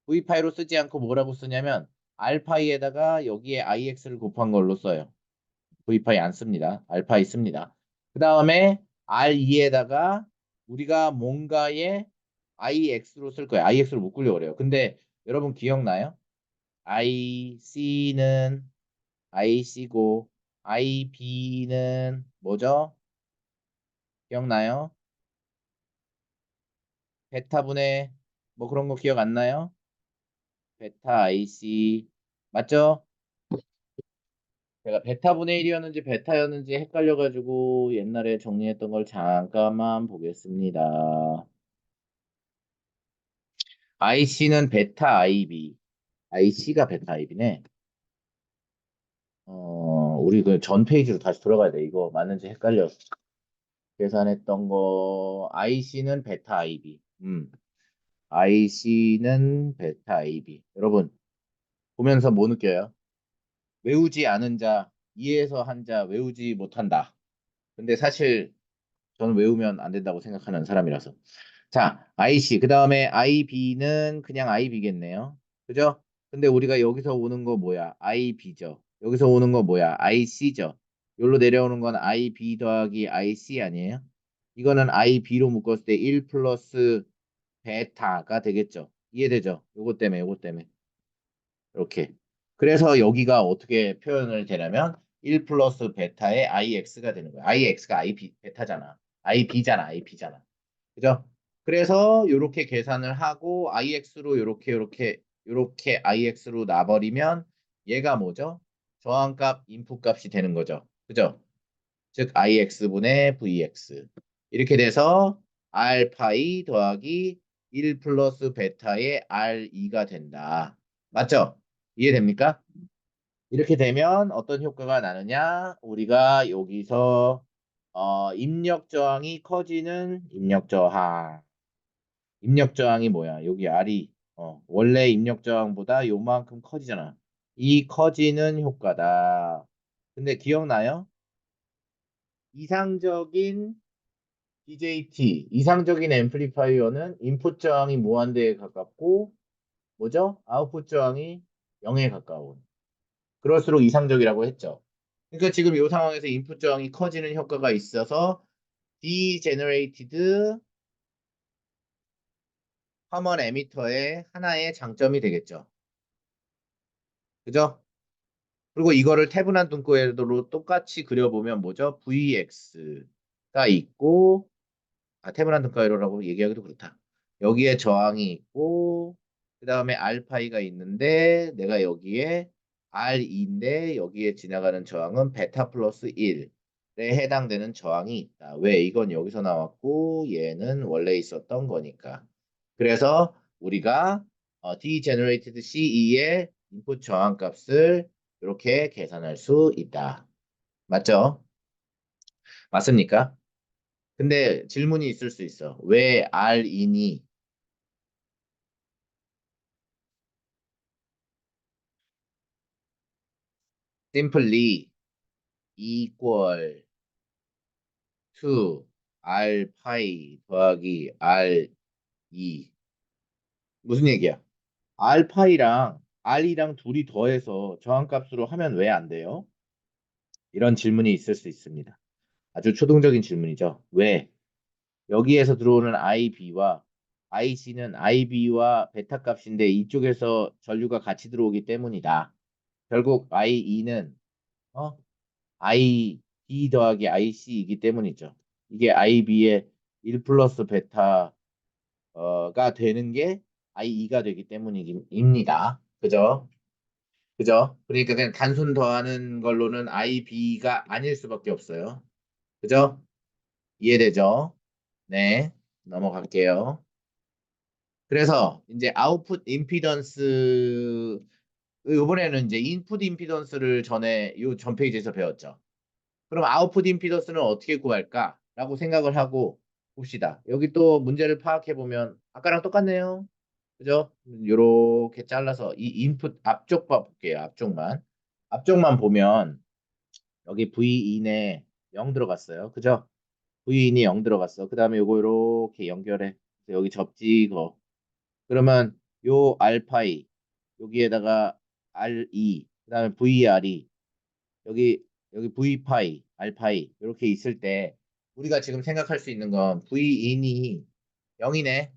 V파이로 쓰지 않고 뭐라고 쓰냐면 알파이에다가 여기에 IX를 곱한 걸로 써요. V파이 안 씁니다. 알파이 씁니다. 그 다음에 R2에다가 우리가 뭔가에 IX로 쓸 거예요. IX로 묶으려고 그래요. 근데 여러분 기억나요? IC는 IC고 IB는 뭐죠? 기억나요? 베타분의 뭐 그런 거 기억 안 나요? 베타 IC 맞죠? 제가 베타분의 1이었는지 베타였는지 헷갈려가지고 옛날에 정리했던 걸 잠깐만 보겠습니다. IC는 베타 IB. IC가 베타 IB네. 우리 그 전 페이지로 다시 돌아가야 돼. 이거 맞는지 헷갈렸어. 계산했던 거 IC는 베타 IB. IC는 베타 AB. 여러분, 보면서 뭐 느껴요? 외우지 않은 자, 이해해서 한 자, 외우지 못한다. 근데 사실 저는 외우면 안 된다고 생각하는 사람이라서. 자, IC. 그 다음에 IB는 그냥 IB겠네요. 그죠? 근데 우리가 여기서 오는 거 뭐야? IB죠. 여기서 오는 거 뭐야? IC죠. 여기로 내려오는 건 IB 더하기 IC 아니에요? 이거는 IB로 묶었을 때 1 플러스 베타가 되겠죠. 이해되죠? 요것 때문에. 이렇게. 그래서 여기가 어떻게 표현을 되냐면 1 플러스 베타의 IX가 되는 거야. IX가 IP 베타잖아. IB잖아. IB잖아. 그죠? 그래서 이렇게 계산을 하고 IX로 요렇게 IX로 놔버리면 얘가 뭐죠? 저항값, 인풋값이 되는 거죠. 그죠? 즉 IX분의 VX 이렇게 돼서 R파이 더하기 1 플러스 베타의 R2가 된다. 맞죠? 이해됩니까? 이렇게 되면 어떤 효과가 나느냐? 우리가 여기서 입력 저항이 커지는 입력 저항. 입력 저항이 뭐야? 여기 R이 원래 입력 저항보다 요만큼 커지잖아. 이 커지는 효과다. 근데 기억나요? 이상적인 DJT, 이상적인 앰플리파이어는 인풋 저항이 무한대에 가깝고, 뭐죠? 아웃풋 저항이 0에 가까운. 그럴수록 이상적이라고 했죠. 그러니까 지금 이 상황에서 인풋 저항이 커지는 효과가 있어서 degenerated common emittter의 하나의 장점이 되겠죠. 그죠? 그리고 이거를 태분한 등고에도 똑같이 그려보면 뭐죠? VX가 있고, 태블한 등가이로라고 얘기하기도 그렇다. 여기에 저항이 있고 그 다음에 알파이가 있는데 내가 여기에 R인데 여기에 지나가는 저항은 베타 플러스 1에 해당되는 저항이 있다. 왜? 이건 여기서 나왔고 얘는 원래 있었던 거니까. 그래서 우리가 degenerated CE의 인풋 저항 값을 이렇게 계산할 수 있다. 맞죠? 맞습니까? 근데 질문이 있을 수 있어. 왜 R이니 simply equal 루트 R 파이 더하기 R 2 무슨 얘기야? R 파이랑 R이랑 둘이 더해서 저항값으로 하면 왜 안 돼요? 이런 질문이 있을 수 있습니다. 아주 초등적인 질문이죠. 왜? 여기에서 들어오는 IB와 IC는 IB와 베타 값인데 이쪽에서 전류가 같이 들어오기 때문이다. 결국 IE는 IB 더하기 IC이기 때문이죠. 이게 IB의 1 플러스 베타가 되는 게 IE가 되기 때문입니다. 그죠? 그죠? 그러니까 그냥 단순 더하는 걸로는 IB가 아닐 수밖에 없어요. 그죠? 이해되죠? 네, 넘어갈게요. 그래서 이제 아웃풋 임피던스 이번에는 이제 인풋 임피던스를 전에 요 전 페이지에서 배웠죠. 그럼 아웃풋 임피던스는 어떻게 구할까라고 생각을 하고 봅시다. 여기 또 문제를 파악해 보면 아까랑 똑같네요. 그죠? 요렇게 잘라서 이 인풋 앞쪽 봐 볼게요. 앞쪽만. 앞쪽만 보면 여기 V2에 0 들어갔어요. 그죠? V2이 0 들어갔어. 그다음에 요거 요렇게 연결해. 여기 접지 이거. 그러면 요 알파이 여기에다가 R2 그다음에 VR이 여기 V파이 알파이 이렇게 있을 때 우리가 지금 생각할 수 있는 건 V인이 0이네.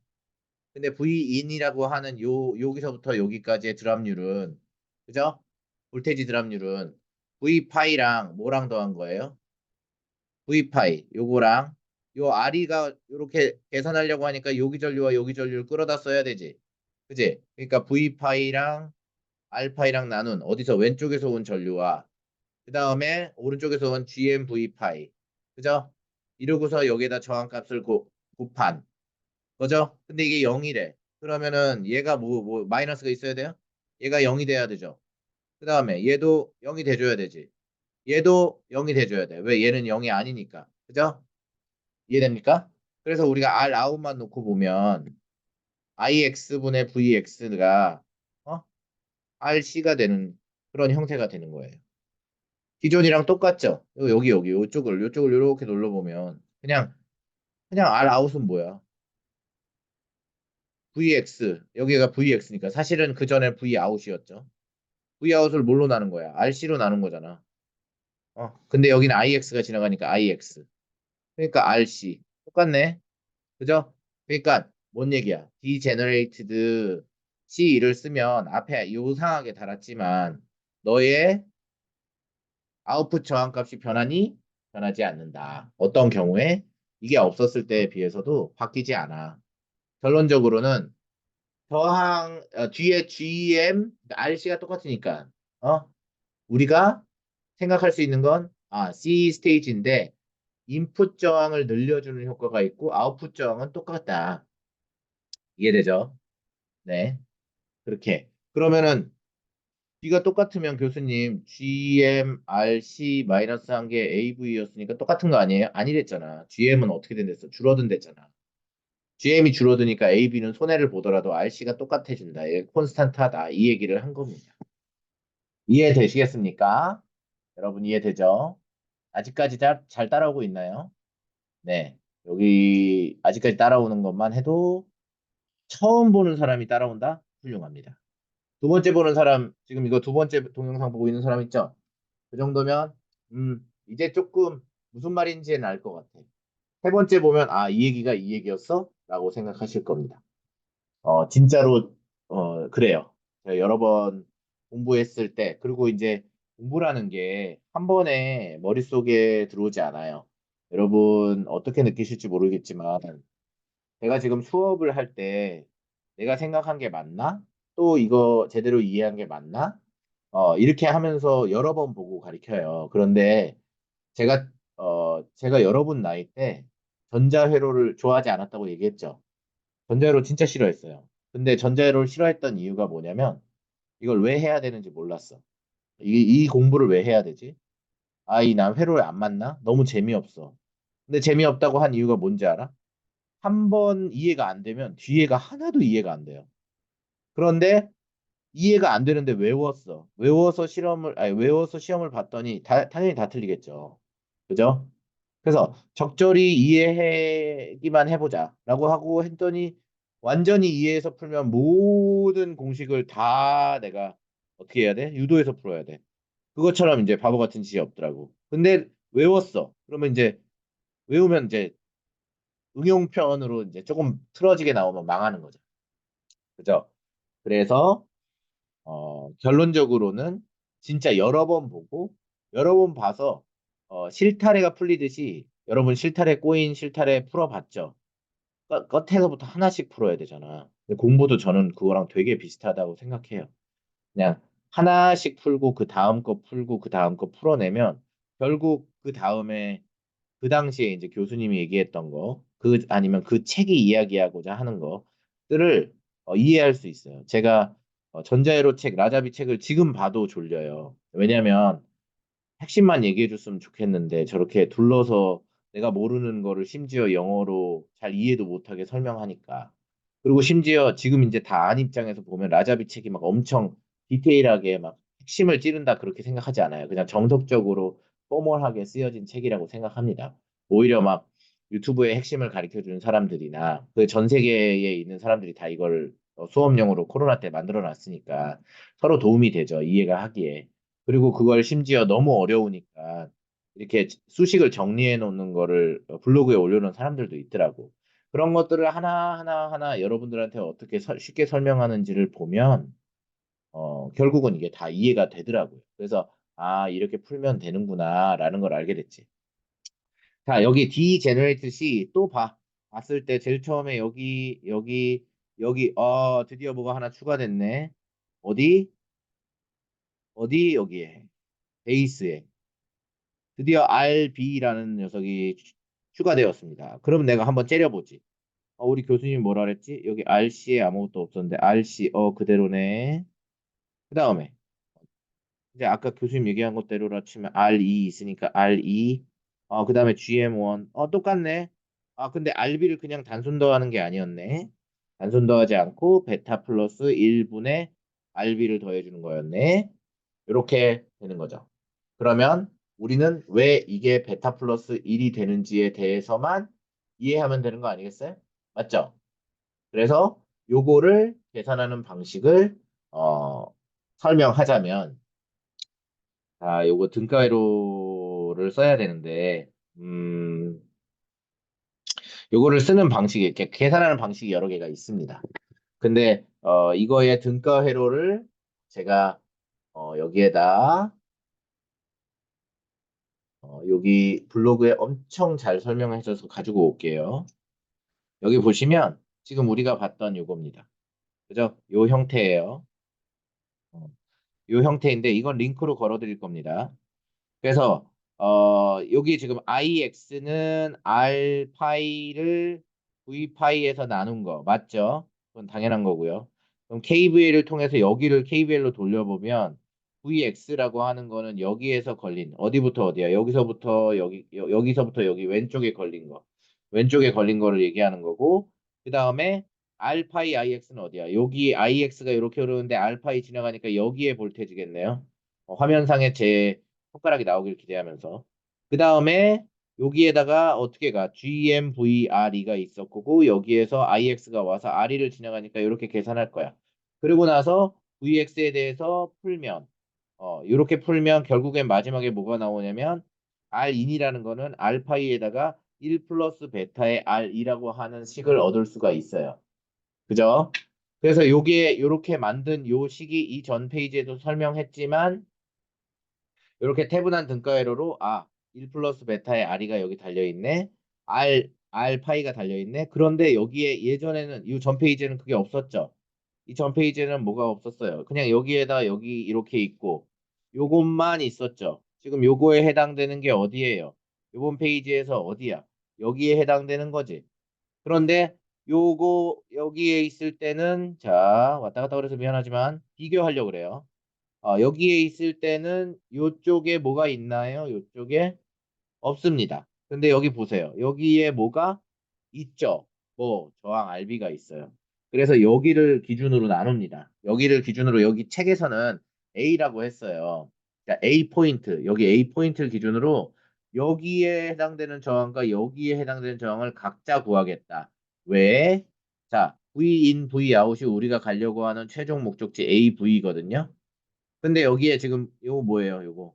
근데 V인이라고 하는 여기서부터 여기까지의 드랍률은 그죠? 볼테이지 드랍률은 V파이랑 뭐랑 더한 거예요? V파이 요거랑 요 R이가 이렇게 계산하려고 하니까 여기 전류와 여기 전류를 끌어다 써야 되지. 그지? 그러니까 V파이랑 R파이랑 나눈 어디서 왼쪽에서 온 전류와 그 다음에 오른쪽에서 온 GMV파이 그죠? 이러고서 여기에다 저항값을 곱한 그죠? 근데 이게 0이래. 그러면은 얘가 마이너스가 있어야 돼요? 얘가 0이 돼야 되죠. 그 다음에 얘도 0이 돼줘야 되지. 얘도 0이 돼줘야 돼. 왜? 얘는 0이 아니니까. 그죠? 이해됩니까? 그래서 우리가 R 아웃만 놓고 보면 IX분의 VX가 RC가 되는 그런 형태가 되는 거예요. 기존이랑 똑같죠? 여기 요쪽을 이렇게 눌러보면 그냥 R 아웃은 뭐야? VX 여기가 VX니까 사실은 그 전에 V 아웃이었죠. V 아웃을 뭘로 나눈 거야? RC로 나눈 거잖아. 근데 여기는 IX가 지나가니까 IX. 그러니까 RC 똑같네. 그죠? 그러니까 뭔 얘기야? Degenerated C를 쓰면 앞에 요상하게 달았지만 너의 아웃풋 저항값이 변하니 변하지 않는다. 어떤 경우에 이게 없었을 때에 비해서도 바뀌지 않아. 결론적으로는 뒤에 GM, RC가 똑같으니까 우리가 생각할 수 있는 건 C 스테이지인데 인풋 저항을 늘려주는 효과가 있고 아웃풋 저항은 똑같다. 이해되죠? 네, 그렇게. 그러면은 B가 똑같으면 교수님 GMRC 마이너스 한 게 AV였으니까 똑같은 거 아니에요? 아니랬잖아. GM은 어떻게 된댔어? 줄어든댔잖아. GM이 줄어드니까 AB는 손해를 보더라도 RC가 똑같아진다. 얘 콘스탄트하다. 이 얘기를 한 겁니다. 이해되시겠습니까? 여러분 이해되죠? 아직까지 잘 따라오고 있나요? 네. 여기 아직까지 따라오는 것만 해도 처음 보는 사람이 따라온다? 훌륭합니다. 두 번째 보는 사람, 지금 이거 두 번째 동영상 보고 있는 사람 있죠? 그 정도면, 이제 조금 무슨 말인지는 알 것 같아. 세 번째 보면, 이 얘기가 이 얘기였어? 라고 생각하실 겁니다. 진짜로, 그래요. 제가 여러 번 공부했을 때, 그리고 이제 공부라는 게 한 번에 머릿속에 들어오지 않아요. 여러분, 어떻게 느끼실지 모르겠지만, 내가 지금 수업을 할 때 내가 생각한 게 맞나? 또 이거 제대로 이해한 게 맞나? 이렇게 하면서 여러 번 보고 가르쳐요. 그런데 제가, 제가 여러분 나이 때 전자회로를 좋아하지 않았다고 얘기했죠. 전자회로 진짜 싫어했어요. 근데 전자회로를 싫어했던 이유가 뭐냐면 이걸 왜 해야 되는지 몰랐어. 이 공부를 왜 해야 되지? 난 회로에 안 맞나? 너무 재미없어. 근데 재미없다고 한 이유가 뭔지 알아? 한 번 이해가 안 되면 뒤에가 하나도 이해가 안 돼요. 그런데 이해가 안 되는데 외웠어. 외워서 시험을 봤더니 당연히 다 틀리겠죠. 그죠? 그래서 적절히 이해하기만 해보자라고 하고 했더니 완전히 이해해서 풀면 모든 공식을 다 내가 어떻게 해야 돼? 유도해서 풀어야 돼. 그것처럼 이제 바보 같은 짓이 없더라고. 근데 외웠어. 그러면 이제 외우면 이제 응용편으로 이제 조금 틀어지게 나오면 망하는 거죠. 그죠? 그래서 결론적으로는 진짜 여러 번 보고 여러 번 봐서 실타래가 풀리듯이 여러분 실타래 꼬인 실타래 풀어봤죠? 끝에서부터 하나씩 풀어야 되잖아. 근데 공부도 저는 그거랑 되게 비슷하다고 생각해요. 그냥 하나씩 풀고 그 다음 거 풀고 그 다음 거 풀어내면 결국 그 다음에 그 당시에 이제 교수님이 얘기했던 거, 아니면 그 책이 이야기하고자 하는 것들을 이해할 수 있어요. 제가 전자회로 책, 라자비 책을 지금 봐도 졸려요. 왜냐면 핵심만 얘기해 줬으면 좋겠는데 저렇게 둘러서 내가 모르는 거를 심지어 영어로 잘 이해도 못하게 설명하니까. 그리고 심지어 지금 이제 다 안 입장에서 보면 라자비 책이 막 엄청 디테일하게 막 핵심을 찌른다 그렇게 생각하지 않아요. 그냥 정석적으로 포멀하게 쓰여진 책이라고 생각합니다. 오히려 막 유튜브의 핵심을 가르쳐 주는 사람들이나 그 전 세계에 있는 사람들이 다 이걸 수업용으로 코로나 때 만들어 놨으니까 서로 도움이 되죠. 이해가 하기에. 그리고 그걸 심지어 너무 어려우니까 이렇게 수식을 정리해 놓는 거를 블로그에 올려놓은 사람들도 있더라고. 그런 것들을 하나 여러분들한테 어떻게 쉽게 설명하는지를 보면 결국은 이게 다 이해가 되더라고요. 그래서 아, 이렇게 풀면 되는구나라는 걸 알게 됐지. 자, 여기 D-Generate C 또 봐. 봤을 때 제일 처음에 여기 드디어 뭐가 하나 추가됐네. 어디? 어디 여기에 베이스에 드디어 RB라는 녀석이 추가되었습니다. 그럼 내가 한번 째려보지. 우리 교수님이 뭐라 그랬지? 여기 RC에 아무것도 없었는데 RC 그대로네. 그 다음에 이제 아까 교수님 얘기한 것대로라 치면 RE 있으니까 RE 그 다음에 GM1 똑같네. 근데 RB를 그냥 단순 더하는 게 아니었네. 단순 더하지 않고 베타 플러스 1분의 RB를 더해주는 거였네. 이렇게 되는 거죠. 그러면 우리는 왜 이게 베타 플러스 1이 되는지에 대해서만 이해하면 되는 거 아니겠어요? 맞죠? 그래서 요거를 계산하는 방식을 설명하자면 요거 등가회로를 써야 되는데 요거를 쓰는 방식이 이렇게 계산하는 방식이 여러 개가 있습니다. 근데 이거의 등가회로를 제가 여기에다 여기 블로그에 엄청 잘 설명해줘서 가지고 올게요. 여기 보시면 지금 우리가 봤던 요겁니다. 그죠? 요 형태예요. 어, 요 형태인데 이건 링크로 걸어 드릴 겁니다. 그래서 여기 지금 IX는 R 파이를 V 파이에서 나눈 거 맞죠? 그건 당연한 거고요. 그럼 KVL을 통해서 여기를 KVL로 돌려보면 VX라고 하는 거는 여기에서 걸린 어디부터 어디야? 여기서부터 여기서부터 여기 왼쪽에 걸린 거. 왼쪽에 걸린 거를 얘기하는 거고 그 다음에 R 파이 IX는 어디야? 여기 IX가 이렇게 흐르는데 R 파이 지나가니까 여기에 볼테지겠네요. 화면상에 제 손가락이 나오길 기대하면서. 그 다음에 여기에다가 어떻게 가? GMVRE가 있었고 여기에서 IX가 와서 RE를 지나가니까 이렇게 계산할 거야. 그리고 나서 VX에 대해서 풀면 이렇게 풀면 결국엔 마지막에 뭐가 나오냐면 R인이라는 거는 알파이에다가 1 플러스 베타의 R이라고 하는 식을 얻을 수가 있어요. 그죠? 그래서 요게 이렇게 만든 요 식이 이 전 페이지에도 설명했지만 이렇게 태분한 등가회로로 1 플러스 베타의 R이가 여기 달려있네. R 파이가 달려있네. 그런데 여기에 예전에는 이 전 페이지에는 그게 없었죠. 이 전 페이지에는 뭐가 없었어요. 그냥 여기에다 여기 이렇게 있고 요것만 있었죠. 지금 요거에 해당되는 게 어디예요? 요번 페이지에서 어디야? 여기에 해당되는 거지. 그런데 요거 여기에 있을 때는 자 왔다 갔다 그래서 미안하지만 비교하려고 그래요. 여기에 있을 때는 요쪽에 뭐가 있나요? 요쪽에 없습니다. 근데 여기 보세요. 여기에 뭐가 있죠? 저항 RB가 있어요. 그래서 여기를 기준으로 나눕니다. 여기를 기준으로 여기 책에서는 A라고 했어요. 그러니까 A 포인트, 여기 A 포인트를 기준으로 여기에 해당되는 저항과 여기에 해당되는 저항을 각자 구하겠다. 왜? 자, V in, V out이 우리가 가려고 하는 최종 목적지 AV거든요. 근데 여기에 지금 요거 뭐예요? 요거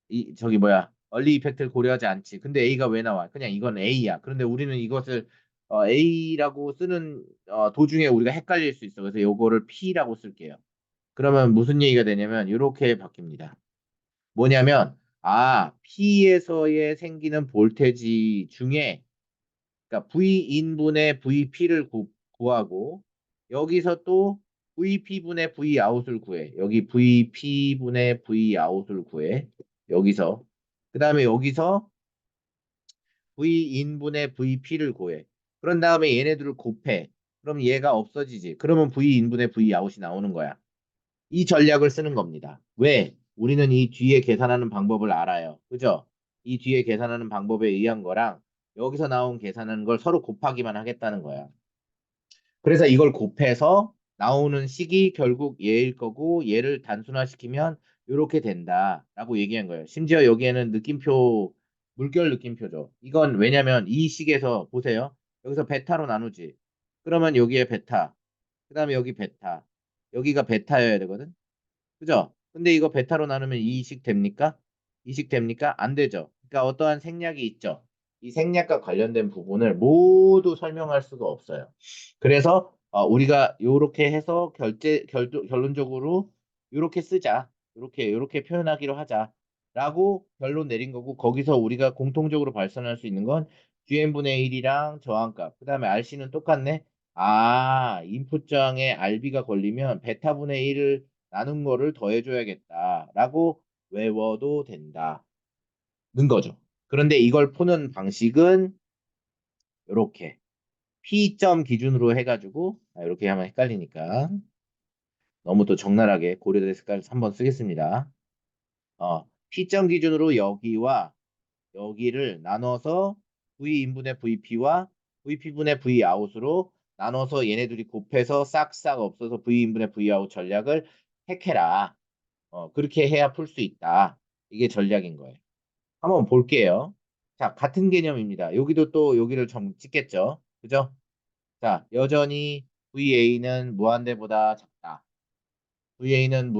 이 저기 뭐야? 얼리 이펙트를 고려하지 않지. 근데 A가 왜 나와? 그냥 이건 A야. 그런데 우리는 이것을 A라고 쓰는 도중에 우리가 헷갈릴 수 있어. 그래서 요거를 P라고 쓸게요. 그러면 무슨 얘기가 되냐면 이렇게 바뀝니다. 뭐냐면 P에서의 생기는 볼테지 중에 그러니까 V인분의 VP를 구하고 여기서 또 VP분의 Vout을 구해. 여기 VP분의 Vout을 구해. 여기서 그 다음에 여기서 V인분의 VP를 구해. 그런 다음에 얘네들을 곱해. 그럼 얘가 없어지지. 그러면 V인분의 Vout이 나오는 거야. 이 전략을 쓰는 겁니다. 왜? 우리는 이 뒤에 계산하는 방법을 알아요. 그죠? 이 뒤에 계산하는 방법에 의한 거랑 여기서 나온 계산하는 걸 서로 곱하기만 하겠다는 거야. 그래서 이걸 곱해서 나오는 식이 결국 얘일 거고 얘를 단순화시키면 이렇게 된다라고 얘기한 거예요. 심지어 여기에는 느낌표, 물결 느낌표죠. 이건 왜냐면 이 식에서 보세요. 여기서 베타로 나누지. 그러면 여기에 베타, 그 다음에 여기 베타, 여기가 베타여야 되거든. 그죠? 근데 이거 베타로 나누면 이식 됩니까? 이식 됩니까? 안 되죠. 그러니까 어떠한 생략이 있죠. 이 생략과 관련된 부분을 모두 설명할 수가 없어요. 그래서 우리가 이렇게 해서 결론적으로 이렇게 쓰자. 이렇게 표현하기로 하자라고 결론 내린 거고 거기서 우리가 공통적으로 발산할 수 있는 건 GN분의 1이랑 저항값. 그다음에 RC는 똑같네. 인풋 저항에 RB가 걸리면 베타분의 1을 나눈 거를 더해줘야겠다라고 외워도 된다는 거죠. 그런데 이걸 푸는 방식은 이렇게 P점 기준으로 해가지고 이렇게 하면 헷갈리니까 너무 또 적나라하게 고려대 색깔 3번 쓰겠습니다. P점 기준으로 여기와 여기를 나눠서 V인분의 VP와 VP분의 Vout으로 나눠서 얘네들이 곱해서 싹싹 없어서 V인분의 Vout 전략을 택해라. 그렇게 해야 풀 수 있다. 이게 전략인 거예요. 한번 볼게요. 자, 같은 개념입니다. 여기도 또 여기를 좀 찍겠죠. 그죠? 자, 여전히 VA는 무한대보다 작다. VA는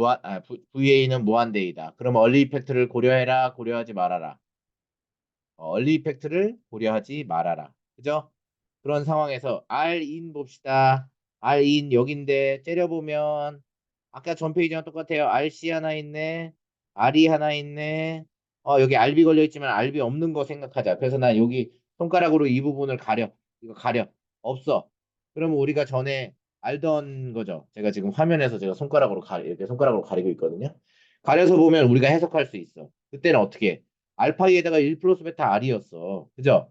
무한대이다. 그럼 얼리 이펙트를 고려해라, 고려하지 말아라. 얼리 이펙트를 고려하지 말아라. 그죠? 그런 상황에서 R인 봅시다. R인 여긴데 째려보면 아까 전 페이지랑 똑같아요. RC 하나 있네. R이 하나 있네. 여기 RB 걸려있지만 RB 없는 거 생각하자. 그래서 난 여기 손가락으로 이 부분을 가려. 이거 가려. 없어. 그러면 우리가 전에 알던 거죠. 제가 지금 화면에서 제가 이렇게 손가락으로 가리고 있거든요. 가려서 보면 우리가 해석할 수 있어. 그때는 어떻게 해? 알파에다가 1 플러스 베타 R이었어. 그죠?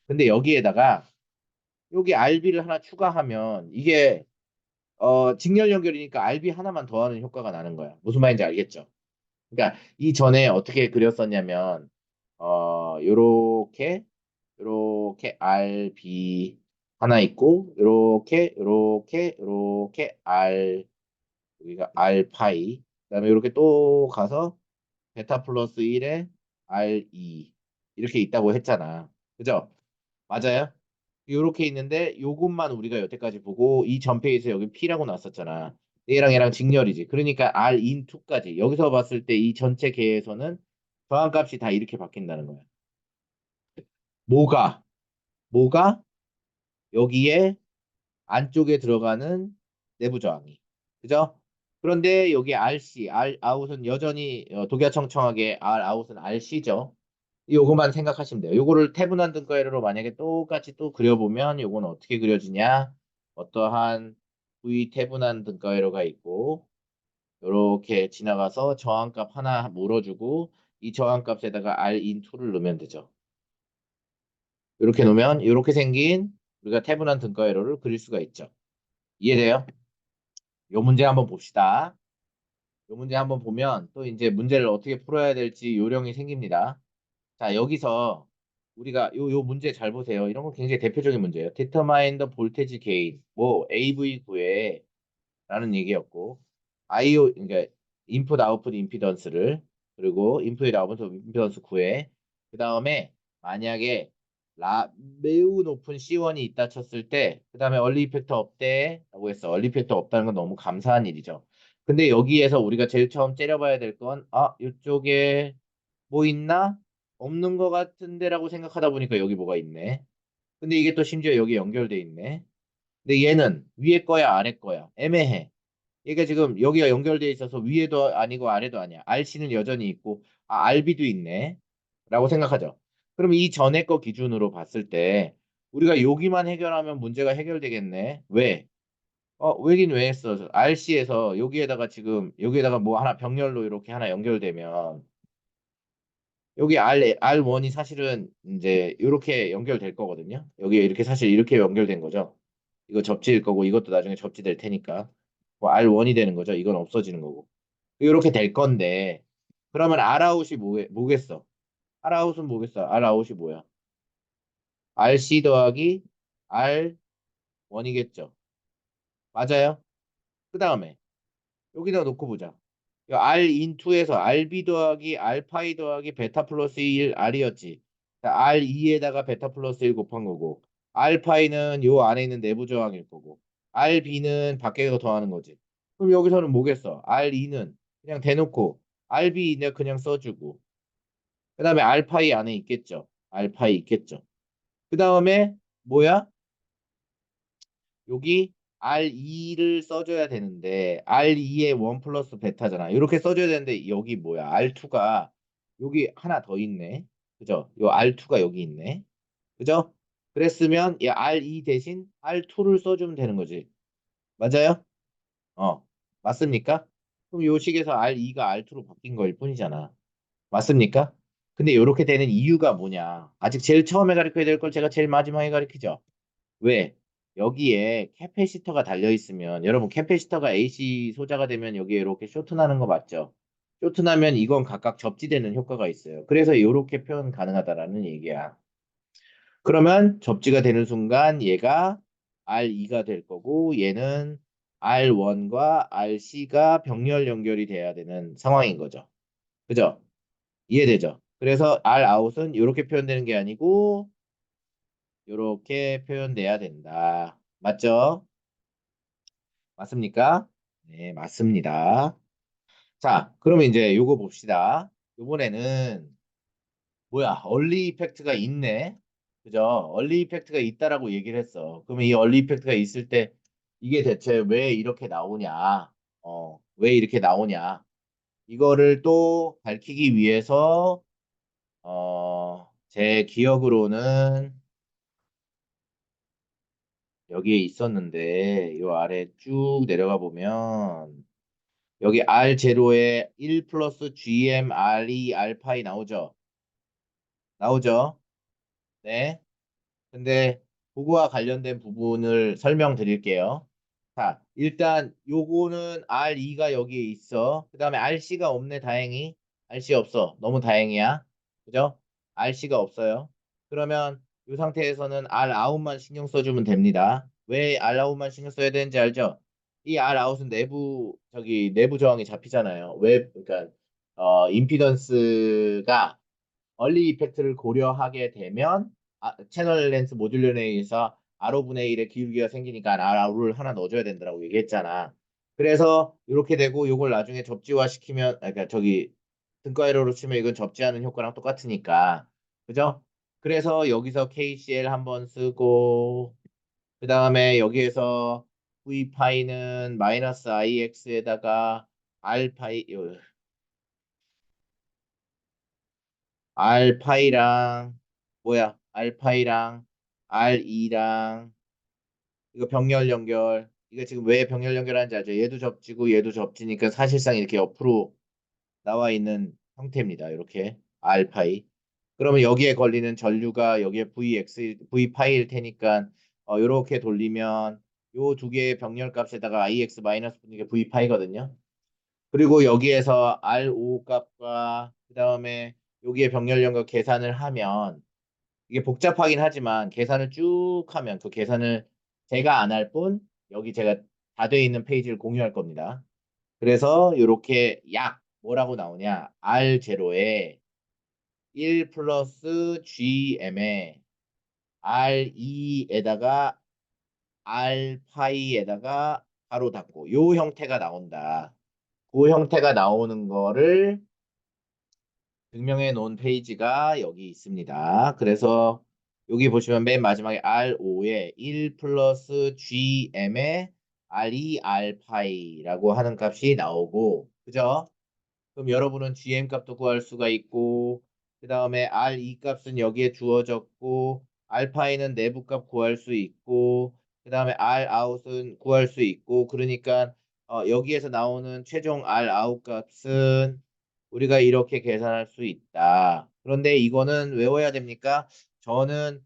근데 여기에다가 여기 RB를 하나 추가하면 이게 직렬 연결이니까 RB 하나만 더하는 효과가 나는 거야. 무슨 말인지 알겠죠? 그러니까 이전에 어떻게 그렸었냐면 요렇게 RB 하나 있고 요렇게 R 여기가 R 파이 그다음에 요렇게 또 가서 베타 플러스 1에 R2 이렇게 있다고 했잖아. 그죠? 맞아요? 요렇게 있는데 요것만 우리가 여태까지 보고 이 전페이지에서 여기 P라고 나왔었잖아. 얘랑 직렬이지. 그러니까 R in 2까지 여기서 봤을 때 이 전체 계에서는 저항값이 다 이렇게 바뀐다는 거야. 뭐가 뭐가 여기에 안쪽에 들어가는 내부 저항이. 그죠? 그런데 여기 RC, R 아웃은 여전히 독야청청하게 R 아웃은 RC죠. 요거만 생각하시면 돼요. 요거를 태분한 등가위로 만약에 똑같이 또 그려보면 요거는 어떻게 그려지냐? 어떠한 V 태분한 등가위로가 있고 요렇게 지나가서 저항값 하나 물어주고 이 저항값에다가 R in 2를 넣으면 되죠. 이렇게 놓으면 이렇게 생긴 우리가 태분한 등가위로를 그릴 수가 있죠. 이해돼요? 요 문제 한번 봅시다. 요 문제 한번 보면 또 이제 문제를 어떻게 풀어야 될지 요령이 생깁니다. 자, 여기서 우리가 요 문제 잘 보세요. 이런 건 굉장히 대표적인 문제예요. Determine the voltage gain. 뭐 AV 구해 라는 얘기였고 그러니까 인풋 아웃풋 임피던스를 그리고 인풋 아웃풋 임피던스 구해. 그 다음에 만약에 매우 높은 C1이 있다 쳤을 때, 그 다음에 얼리 이펙터 없대 라고 했어. 얼리 이펙터 없다는 건 너무 감사한 일이죠. 근데 여기에서 우리가 제일 처음 째려봐야 될 건, 이쪽에 뭐 있나? 없는 것 같은데라고 생각하다 보니까 여기 뭐가 있네. 근데 이게 또 심지어 여기 연결돼 있네. 근데 얘는 위에 거야, 아래 거야? 애매해. 얘가 지금 여기가 연결돼 있어서 위에도 아니고 아래도 아니야. RC는 여전히 있고, RB도 있네. 라고 생각하죠. 그럼 이 전에 거 기준으로 봤을 때, 우리가 여기만 해결하면 문제가 해결되겠네. 왜? 왜긴 왜 했어? RC에서 여기에다가 지금, 여기에다가 뭐 하나 병렬로 이렇게 하나 연결되면, 여기 R1이 사실은 이제 이렇게 연결될 거거든요. 여기 이렇게 사실 이렇게 연결된 거죠. 이거 접지일 거고 이것도 나중에 접지될 테니까 뭐 R1이 되는 거죠. 이건 없어지는 거고. 이렇게 될 건데 그러면 R아웃이 뭐겠어? R아웃은 뭐겠어? R아웃이 뭐야? RC 더하기 R1이겠죠. 맞아요? 그 다음에 여기다 놓고 보자. R 인투에서 RB 더하기 R파이 더하기 베타 플러스 1 R이었지. R2에다가 베타 플러스 1 곱한 거고 R파이는 요 안에 있는 내부 저항일 거고 RB는 밖에서 더하는 거지. 그럼 여기서는 뭐겠어? R2는 그냥 대놓고 RB 그냥 써주고 그 다음에 R파이 안에 있겠죠. R파이 있겠죠. 그 다음에 뭐야? 여기 R2를 써줘야 되는데 R2의 1 플러스 베타잖아. 이렇게 써줘야 되는데 여기 뭐야? R2가 여기 하나 더 있네. 그죠? 요 R2가 여기 있네. 그죠? 그랬으면 이 R2 대신 R2를 써주면 되는 거지. 맞아요? 어. 맞습니까? 그럼 요 식에서 R2가 R2로 바뀐 거일 뿐이잖아. 맞습니까? 근데 이렇게 되는 이유가 뭐냐? 아직 제일 처음에 가르쳐야 될 걸 제가 제일 마지막에 가르치죠. 왜? 여기에 캐패시터가 달려 있으면 여러분 캐패시터가 AC 소자가 되면 여기에 이렇게 쇼트 나는 거 맞죠? 쇼트 나면 이건 각각 접지되는 효과가 있어요. 그래서 이렇게 표현 가능하다라는 얘기야. 그러면 접지가 되는 순간 얘가 R2가 될 거고 얘는 R1과 RC가 병렬 연결이 돼야 되는 상황인 거죠. 그죠? 이해되죠? 그래서 Rout은 이렇게 표현되는 게 아니고 이렇게 표현돼야 된다. 맞죠? 맞습니까? 네, 맞습니다. 자, 그러면 이제 요거 봅시다. 요번에는 뭐야? 얼리 이펙트가 있네. 그죠? 얼리 이펙트가 있다라고 얘기를 했어. 그러면 이 얼리 이펙트가 있을 때 이게 대체 왜 이렇게 나오냐? 왜 이렇게 나오냐? 이거를 또 밝히기 위해서 제 기억으로는 여기에 있었는데 요 아래 쭉 내려가 보면 여기 R0에 1 플러스 GM RE 알파이 나오죠? 나오죠? 네. 근데 그거와 관련된 부분을 설명드릴게요. 자, 일단 요거는 R2가 여기에 있어. 그 다음에 RC가 없네, 다행히. RC 없어. 너무 다행이야. 그죠? RC가 없어요. 그러면 이 상태에서는 R아웃만 신경 써주면 됩니다. 왜 R아웃만 신경 써야 되는지 알죠? 이 R아웃은 내부 저항이 잡히잖아요. 그러니까, 임피던스가 얼리 이펙트를 고려하게 되면 채널 렌스 모듈련에 의해서 R분의 1의 기울기가 생기니까 R를 하나 넣어줘야 된다고 얘기했잖아. 그래서 이렇게 되고 이걸 나중에 접지화 시키면 그러니까 저기 등가이로로 치면 이건 접지하는 효과랑 똑같으니까 그죠? 그래서 여기서 KCL 한번 쓰고 그 다음에 여기에서 V파이는 마이너스 IX에다가 R파이 R파이랑 R파이랑 R2랑 이거 병렬 연결. 이거 지금 왜 병렬 연결하는지 알죠? 얘도 접지고 얘도 접지니까 사실상 이렇게 옆으로 나와 있는 형태입니다. 이렇게 R파이. 그러면 여기에 걸리는 전류가 여기에 V파이일 테니까 이렇게 돌리면 요 두 개의 병렬 값에다가 IX 마이너스 붙는 게 V파이거든요. 그리고 여기에서 R5 값과 그 다음에 여기에 병렬 연결 계산을 하면 이게 복잡하긴 하지만 계산을 쭉 하면 그 계산을 제가 안 할 뿐 여기 제가 다 돼 있는 페이지를 공유할 겁니다. 그래서 이렇게 약 뭐라고 나오냐? R0에 1 플러스 GM에 R2에다가 R파이에다가 가로 닫고 요 형태가 나온다. 그 형태가 나오는 거를 증명해 놓은 페이지가 여기 있습니다. 그래서 여기 보시면 맨 마지막에 R5에 1 플러스 GM에 R2 R파이라고 하는 값이 나오고 그죠? 그럼 여러분은 GM 값도 구할 수가 있고 그 다음에 R2 값은 여기에 주어졌고 알파이는 내부 값 구할 수 있고 그 다음에 R 아웃은 구할 수 있고 그러니까 여기에서 나오는 최종 R 아웃 값은 우리가 이렇게 계산할 수 있다. 그런데 이거는 외워야 됩니까? 저는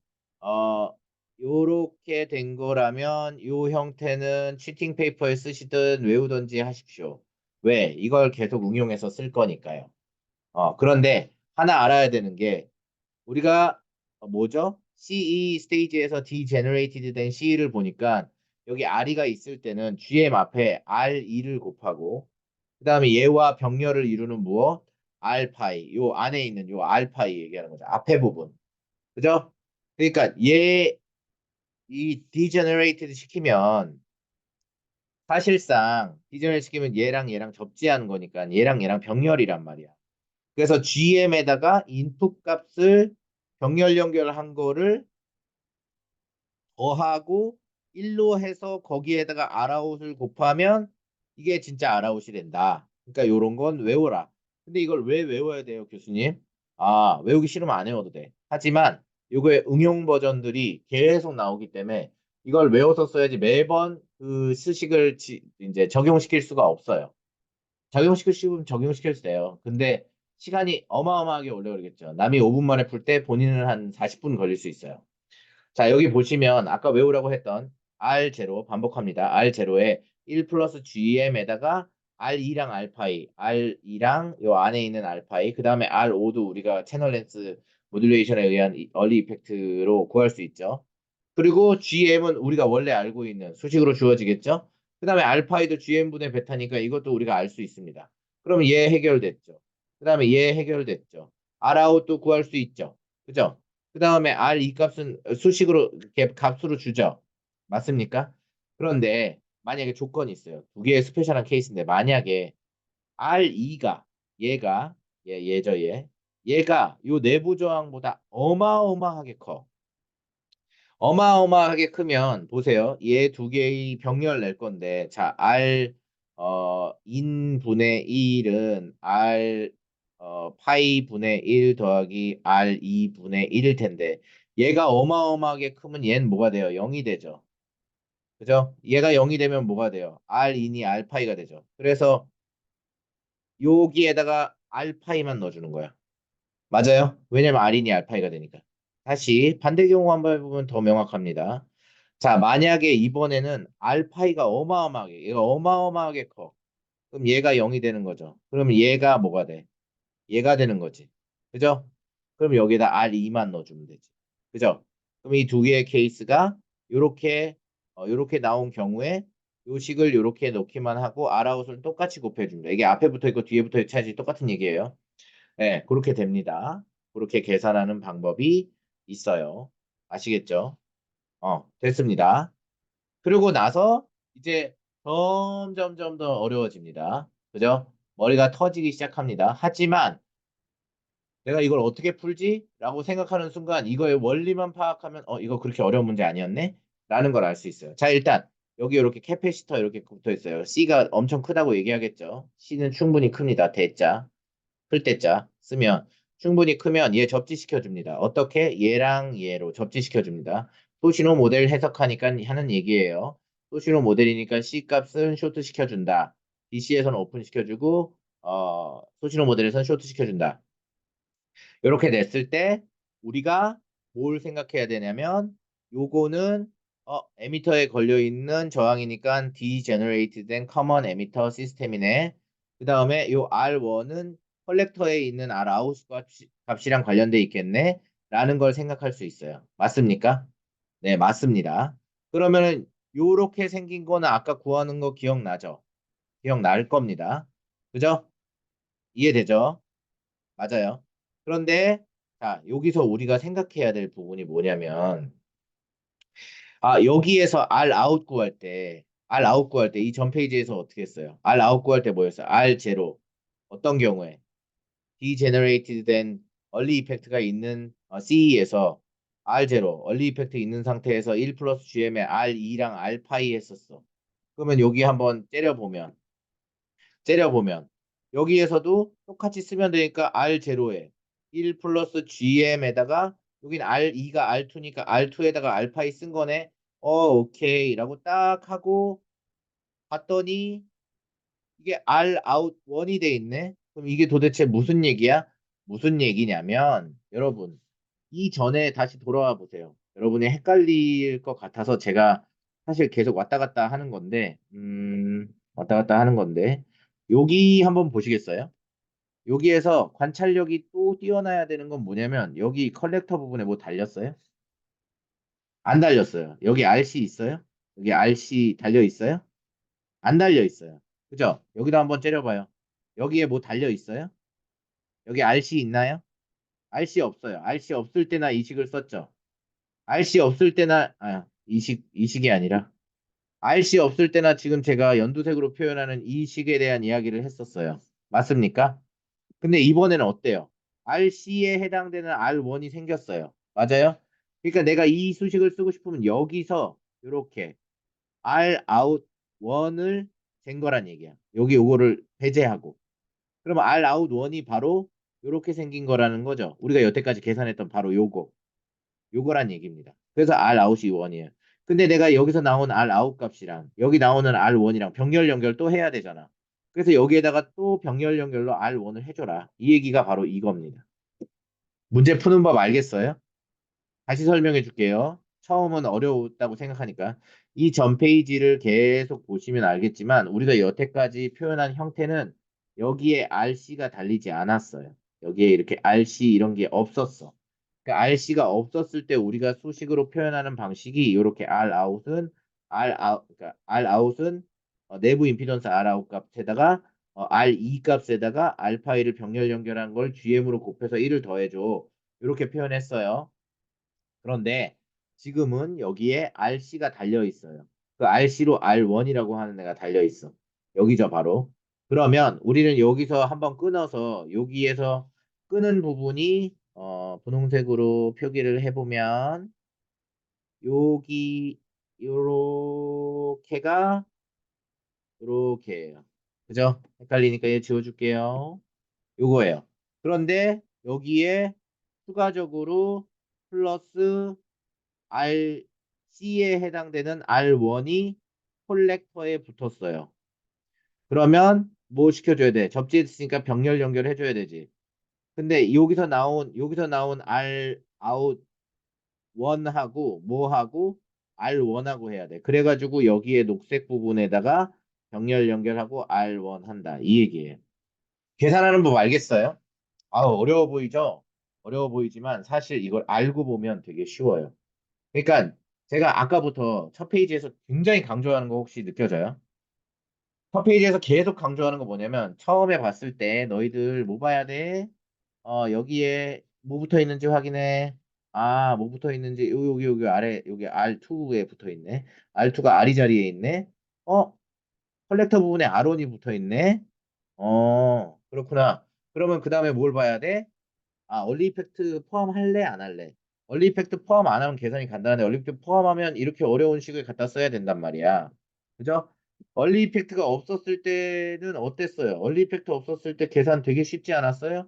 요렇게 된 거라면 요 형태는 치팅 페이퍼에 쓰시든 외우든지 하십시오. 왜? 이걸 계속 응용해서 쓸 거니까요. 그런데 하나 알아야 되는 게 우리가 뭐죠? CE 스테이지에서 degenerated 된 CE를 보니까 여기 R이가 있을 때는 GM 앞에 R2를 곱하고 그 다음에 얘와 병렬을 이루는 무엇? R파이 요 안에 있는 요 R파이 얘기하는 거죠. 앞에 부분. 그죠? 그러니까 얘 이 degenerated 시키면 사실상 디제너레이트 시키면 얘랑 얘랑 접지하는 거니까 얘랑 얘랑 병렬이란 말이야. 그래서 GM에다가 인풋 값을 병렬 연결한 거를 더하고 1로 해서 거기에다가 아라웃을 곱하면 이게 진짜 아라웃이 된다. 그러니까 요런 건 외워라. 근데 이걸 왜 외워야 돼요, 교수님? 외우기 싫으면 안 외워도 돼. 하지만 요거의 응용 버전들이 계속 나오기 때문에 이걸 외워서 써야지 매번 그 수식을 이제 적용시킬 수가 없어요. 적용시킬 수 있으면 적용시킬 수 있어요. 근데 시간이 어마어마하게 오래 걸리겠죠. 남이 5분 만에 풀 때 본인은 한 40분 걸릴 수 있어요. 자, 여기 보시면 아까 외우라고 했던 R0 반복합니다. R0에 1 플러스 GM에다가 R2랑 알파이, R2랑 요 안에 있는 알파이, 그 다음에 R5도 우리가 채널 렌스 모듈레이션에 의한 얼리 이펙트로 구할 수 있죠. 그리고 GM은 우리가 원래 알고 있는 수식으로 주어지겠죠. 그 다음에 알파이도 GM분의 베타니까 이것도 우리가 알 수 있습니다. 그러면 얘 해결됐죠. 그 다음에 얘 해결됐죠. R아웃도 구할 수 있죠. 그죠? 그 다음에 R 이 값은 수식으로 이렇게 값으로 주죠. 맞습니까? 그런데 만약에 조건이 있어요. 두 개의 스페셜한 케이스인데 만약에 R2가 얘죠 얘. 얘가 요 내부 저항보다 어마어마하게 커. 어마어마하게 크면 보세요. 얘 두 개의 병렬 낼 건데 자 R 인분의 1은 R 파이 분의 1 더하기 R 2분의 1일 텐데 얘가 어마어마하게 크면 얘는 뭐가 돼요? 0이 되죠. 그죠? 얘가 0이 되면 뭐가 돼요? R 인이 R 파이가 되죠. 그래서 여기에다가 R 파이만 넣어주는 거야. 맞아요? 왜냐면 R인이 알파이가 되니까. 다시 반대 경우 한번 해보면 더 명확합니다. 자, 만약에 이번에는 알파이가 어마어마하게, 얘가 어마어마하게 커. 그럼 얘가 0이 되는 거죠. 그럼 얘가 뭐가 돼? 얘가 되는 거지. 그죠? 그럼 여기다 R2만 넣어주면 되지. 그죠? 그럼 이 두 개의 케이스가 요렇게 나온 경우에 요 식을 요렇게 넣기만 하고 R아웃을 똑같이 곱해줍니다. 이게 앞에 붙어 있고 뒤에 붙어 있지 똑같은 얘기예요. 네, 그렇게 됩니다. 그렇게 계산하는 방법이 있어요. 아시겠죠? 됐습니다. 그리고 나서 이제 점점점 더 어려워집니다. 그죠? 머리가 터지기 시작합니다. 하지만 내가 이걸 어떻게 풀지? 라고 생각하는 순간 이거의 원리만 파악하면 이거 그렇게 어려운 문제 아니었네? 라는 걸 알 수 있어요. 자, 일단 여기 이렇게 캐패시터 이렇게 붙어 있어요. C가 엄청 크다고 얘기하겠죠. C는 충분히 큽니다. 대자. 클 때자 쓰면 충분히 크면 얘 접지시켜 줍니다. 어떻게? 얘랑 얘로 접지시켜 줍니다. 소신호 모델 해석하니까 하는 얘기예요. 소신호 모델이니까 C 값은 쇼트 시켜준다. DC에서는 오픈 시켜주고 소신호 모델에서는 쇼트 시켜준다. 이렇게 냈을 때 우리가 뭘 생각해야 되냐면 요거는 에미터에 걸려 있는 저항이니까 degenerated 된 common emitter 시스템이네. 그 다음에 요 R1은 컬렉터에 있는 R 아웃 값이랑 관련돼 있겠네. 라는 걸 생각할 수 있어요. 맞습니까? 네, 맞습니다. 그러면은 요렇게 생긴 거는 아까 구하는 거 기억나죠? 기억날 겁니다. 그죠? 이해되죠? 맞아요. 그런데 자, 여기서 우리가 생각해야 될 부분이 뭐냐면, 아, 여기에서 R 아웃 구할 때, R 아웃 구할 때 이 전 페이지에서 어떻게 했어요? R 아웃 구할 때 뭐였어요? R 제로. 어떤 경우에? degenerated 된 early effect가 있는 CE에서 R 제로, early effect 있는 상태에서 1 플러스 GM에 R2랑 R 파이 했었어. 그러면 여기 한번 째려보면 여기에서도 똑같이 쓰면 되니까 R 제로에 1 플러스 GM에다가 여긴 R2가 R2니까 R2에다가 R 파이 쓴 거네. 오케이 라고 딱 하고 봤더니 이게 R 아웃 1이 돼 있네. 그럼 이게 도대체 무슨 얘기야? 무슨 얘기냐면 여러분 이전에 다시 돌아와 보세요. 여러분이 헷갈릴 것 같아서 제가 사실 계속 왔다 갔다 하는 건데 왔다 갔다 하는 건데 여기 한번 보시겠어요? 여기에서 관찰력이 또 뛰어나야 되는 건 뭐냐면 여기 컬렉터 부분에 뭐 달렸어요? 안 달렸어요. 여기 RC 있어요? 여기 RC 달려 있어요? 안 달려 있어요. 그죠? 여기도 한번 째려봐요. 여기에 뭐 달려 있어요? 여기 RC 있나요? RC 없어요. RC 없을 때나 이식을 썼죠. RC 없을 때나 이식이 아니라 RC 없을 때나 지금 제가 연두색으로 표현하는 이 식에 대한 이야기를 했었어요. 맞습니까? 근데 이번에는 어때요? RC에 해당되는 R1이 생겼어요. 맞아요? 그러니까 내가 이 수식을 쓰고 싶으면 여기서 이렇게 R out 1을 잰 거란 얘기야. 여기 요거를 배제하고. 그러면 R out 1이 바로 이렇게 생긴 거라는 거죠. 우리가 여태까지 계산했던 바로 요거란 얘기입니다. 그래서 R out이 1이에요. 근데 내가 여기서 나온 R out 값이랑 여기 나오는 R1이랑 병렬 연결 또 해야 되잖아. 그래서 여기에다가 또 병렬 연결로 R1을 해줘라. 이 얘기가 바로 이겁니다. 문제 푸는 법 알겠어요? 다시 설명해 줄게요. 처음은 어려웠다고 생각하니까. 이 전 페이지를 계속 보시면 알겠지만 우리가 여태까지 표현한 형태는 여기에 RC가 달리지 않았어요. 여기에 이렇게 RC 이런 게 없었어. 그 RC가 없었을 때 우리가 수식으로 표현하는 방식이 이렇게 그러니까 Rout은 내부 임피던스 Rout 값에다가 R2 값에다가 알파이를 병렬 연결한 걸 GM으로 곱해서 1을 더해줘. 이렇게 표현했어요. 그런데 지금은 여기에 RC가 달려 있어요. 그 RC로 R1이라고 하는 애가 달려 있어. 여기죠, 바로. 그러면 우리는 여기서 한번 끊어서 여기에서 끄는 부분이 분홍색으로 표기를 해보면 여기 요렇게가 요렇게예요. 그죠? 헷갈리니까 얘 지워줄게요. 요거예요. 그런데 여기에 추가적으로 플러스 RC에 해당되는 R1이 콜렉터에 붙었어요. 그러면 뭐 시켜줘야 돼? 접지했으니까 병렬 연결해줘야 되지. 근데 여기서 나온 R 아웃 1하고 뭐하고 R1하고 해야 돼. 그래가지고 여기에 녹색 부분에다가 병렬 연결하고 R1 한다. 이 얘기예요. 계산하는 법 알겠어요? 어려워 보이죠? 어려워 보이지만 사실 이걸 알고 보면 되게 쉬워요. 그러니까 제가 아까부터 첫 페이지에서 굉장히 강조하는 거 혹시 느껴져요? 첫 페이지에서 계속 강조하는 거 뭐냐면 처음에 봤을 때 너희들 뭐 봐야 돼? 여기에 뭐 붙어 있는지 확인해. 뭐 붙어 있는지 여기 아래 여기 R2에 붙어 있네. R2가 R 이 자리에 있네. 어, 컬렉터 부분에 R1이 붙어 있네. 그렇구나. 그러면 그 다음에 뭘 봐야 돼? 얼리 이펙트 포함할래? 안 할래? 얼리 이펙트 포함 안 하면 계산이 간단한데 얼리 이펙트 포함하면 이렇게 어려운 식을 갖다 써야 된단 말이야. 그죠? 얼리 이펙트가 없었을 때는 어땠어요? 얼리 이펙트 없었을 때 계산 되게 쉽지 않았어요?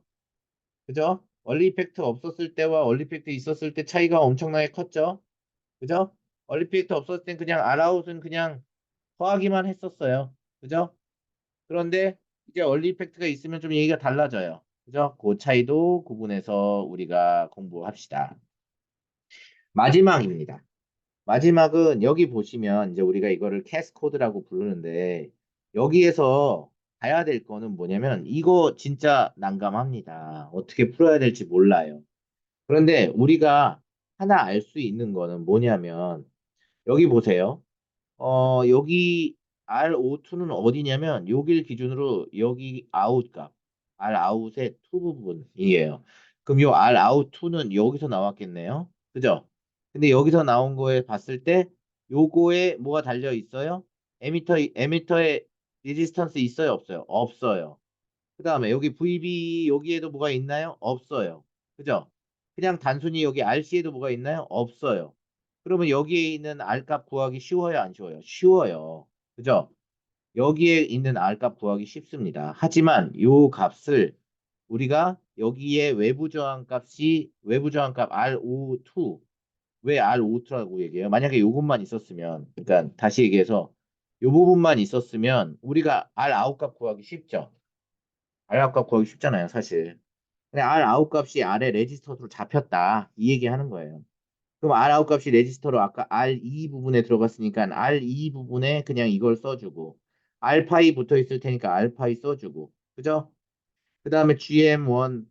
그죠? 얼리 이펙트 없었을 때와 얼리 이펙트 있었을 때 차이가 엄청나게 컸죠? 그죠? 얼리 이펙트 없었을 땐 그냥 알아웃은 그냥 더하기만 했었어요. 그죠? 그런데 이제 얼리 이펙트가 있으면 좀 얘기가 달라져요. 그죠? 그 차이도 구분해서 우리가 공부합시다. 마지막입니다. 마지막은 여기 보시면 이제 우리가 이거를 캐스 코드라고 부르는데 여기에서 봐야 될 거는 뭐냐면 이거 진짜 난감합니다. 어떻게 풀어야 될지 몰라요. 그런데 우리가 하나 알 수 있는 거는 뭐냐면 여기 보세요. 여기 R02는 어디냐면 여길 기준으로 여기 아웃 값, R 아웃의 투 부분이에요. 그럼 요 R out 2는 여기서 나왔겠네요. 그죠? 근데 여기서 나온 거에 봤을 때 요거에 뭐가 달려 있어요? 에미터에 레지스턴스 있어요, 없어요? 없어요. 그다음에 여기 VB 여기에도 뭐가 있나요? 없어요. 그죠? 그냥 단순히 여기 RC에도 뭐가 있나요? 없어요. 그러면 여기에 있는 R 값 구하기 쉬워요, 안 쉬워요? 쉬워요. 그죠? 여기에 있는 R 값 구하기 쉽습니다. 하지만 요 값을 우리가 여기에 외부 저항 값 RO2 왜 RO2라고 얘기해요? 만약에 요것만 있었으면 그러니까 다시 얘기해서 요 부분만 있었으면 우리가 R 아웃 값 구하기 쉽죠. R 아웃 값 구하기 쉽잖아요, 사실. 근데 R 아웃 값이 R의 레지스터로 잡혔다. 이 얘기 하는 거예요. 그럼 R 아웃 값이 레지스터로 아까 R2 부분에 들어갔으니까 R2 부분에 그냥 이걸 써주고 알파이 붙어 있을 테니까 알파이 써주고 그죠? 그 다음에 GM1인데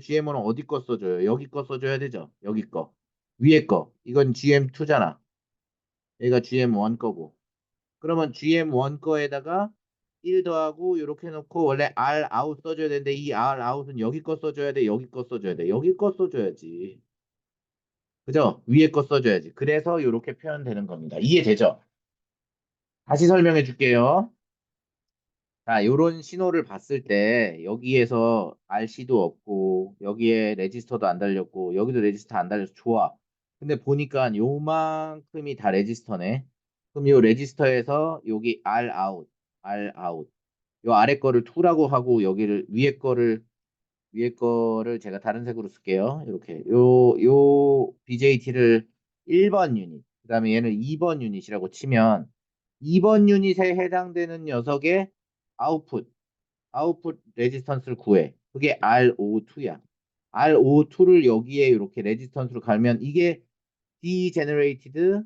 GM1은 어디 거 써줘요? 여기 거 써줘야 되죠? 여기 거 위에 거 이건 GM2잖아. 얘가 GM1 거고 그러면 GM1 거에다가 1 더하고 이렇게 놓고 원래 R 아웃 써줘야 되는데 이 R 아웃은 여기 거 써줘야 돼 여기 거 써줘야 돼 여기 거 써줘야지. 그죠? 위에 거 써줘야지. 그래서 이렇게 표현되는 겁니다. 이해되죠? 다시 설명해 줄게요. 자, 요런 신호를 봤을 때 여기에서 RC도 없고 여기에 레지스터도 안 달렸고 여기도 레지스터 안 달려서 좋아. 근데 보니까 요만큼이 다 레지스터네. 그럼 요 레지스터에서 여기 R 아웃. 요 아래 거를 2라고 하고 여기를 위에 거를 제가 다른 색으로 쓸게요. 이렇게 요 BJT를 1번 유닛, 그다음에 얘는 2번 유닛이라고 치면 2번 유닛에 해당되는 녀석의 아웃풋 레지스턴스를 구해. 그게 RO2야. RO2를 여기에 이렇게 레지스턴스로 갈면 이게 degenerated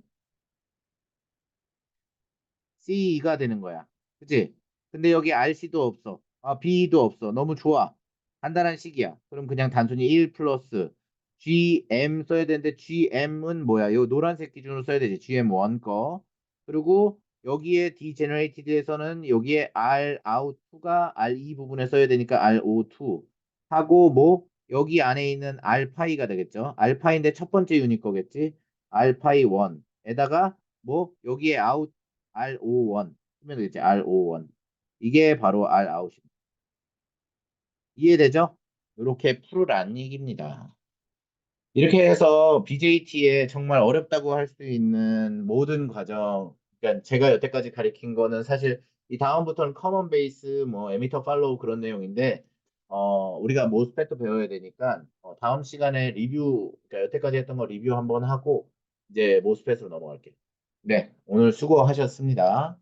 C가 되는 거야. 그치? 근데 여기 RC도 없어. B도 없어. 너무 좋아. 간단한 식이야. 그럼 그냥 단순히 1 플러스 GM 써야 되는데 GM은 뭐야? 요 노란색 기준으로 써야 되지. GM1 거. 그리고 여기에 degenerated에서는 여기에 R out2가 R2 부분에 써야 되니까 RO2 하고 뭐 여기 안에 있는 알파이가 되겠죠. 알파인데 첫 번째 유닛 거겠지. 알파이 1에다가 뭐 여기에 아웃 RO1 쓰면 되겠지. RO1 이게 바로 R 아웃입니다. 이해되죠? 이렇게 풀으란 얘기입니다. 이렇게 해서 BJT에 정말 어렵다고 할 수 있는 모든 과정, 그러니까 제가 여태까지 가리킨 거는 사실 이 다음부터는 커먼 베이스, 뭐 에미터 팔로우 그런 내용인데, 우리가 모스펫도 배워야 되니까 다음 시간에 그러니까 여태까지 했던 거 리뷰 한번 하고 이제 모스펫으로 넘어갈게요. 네, 오늘 수고하셨습니다.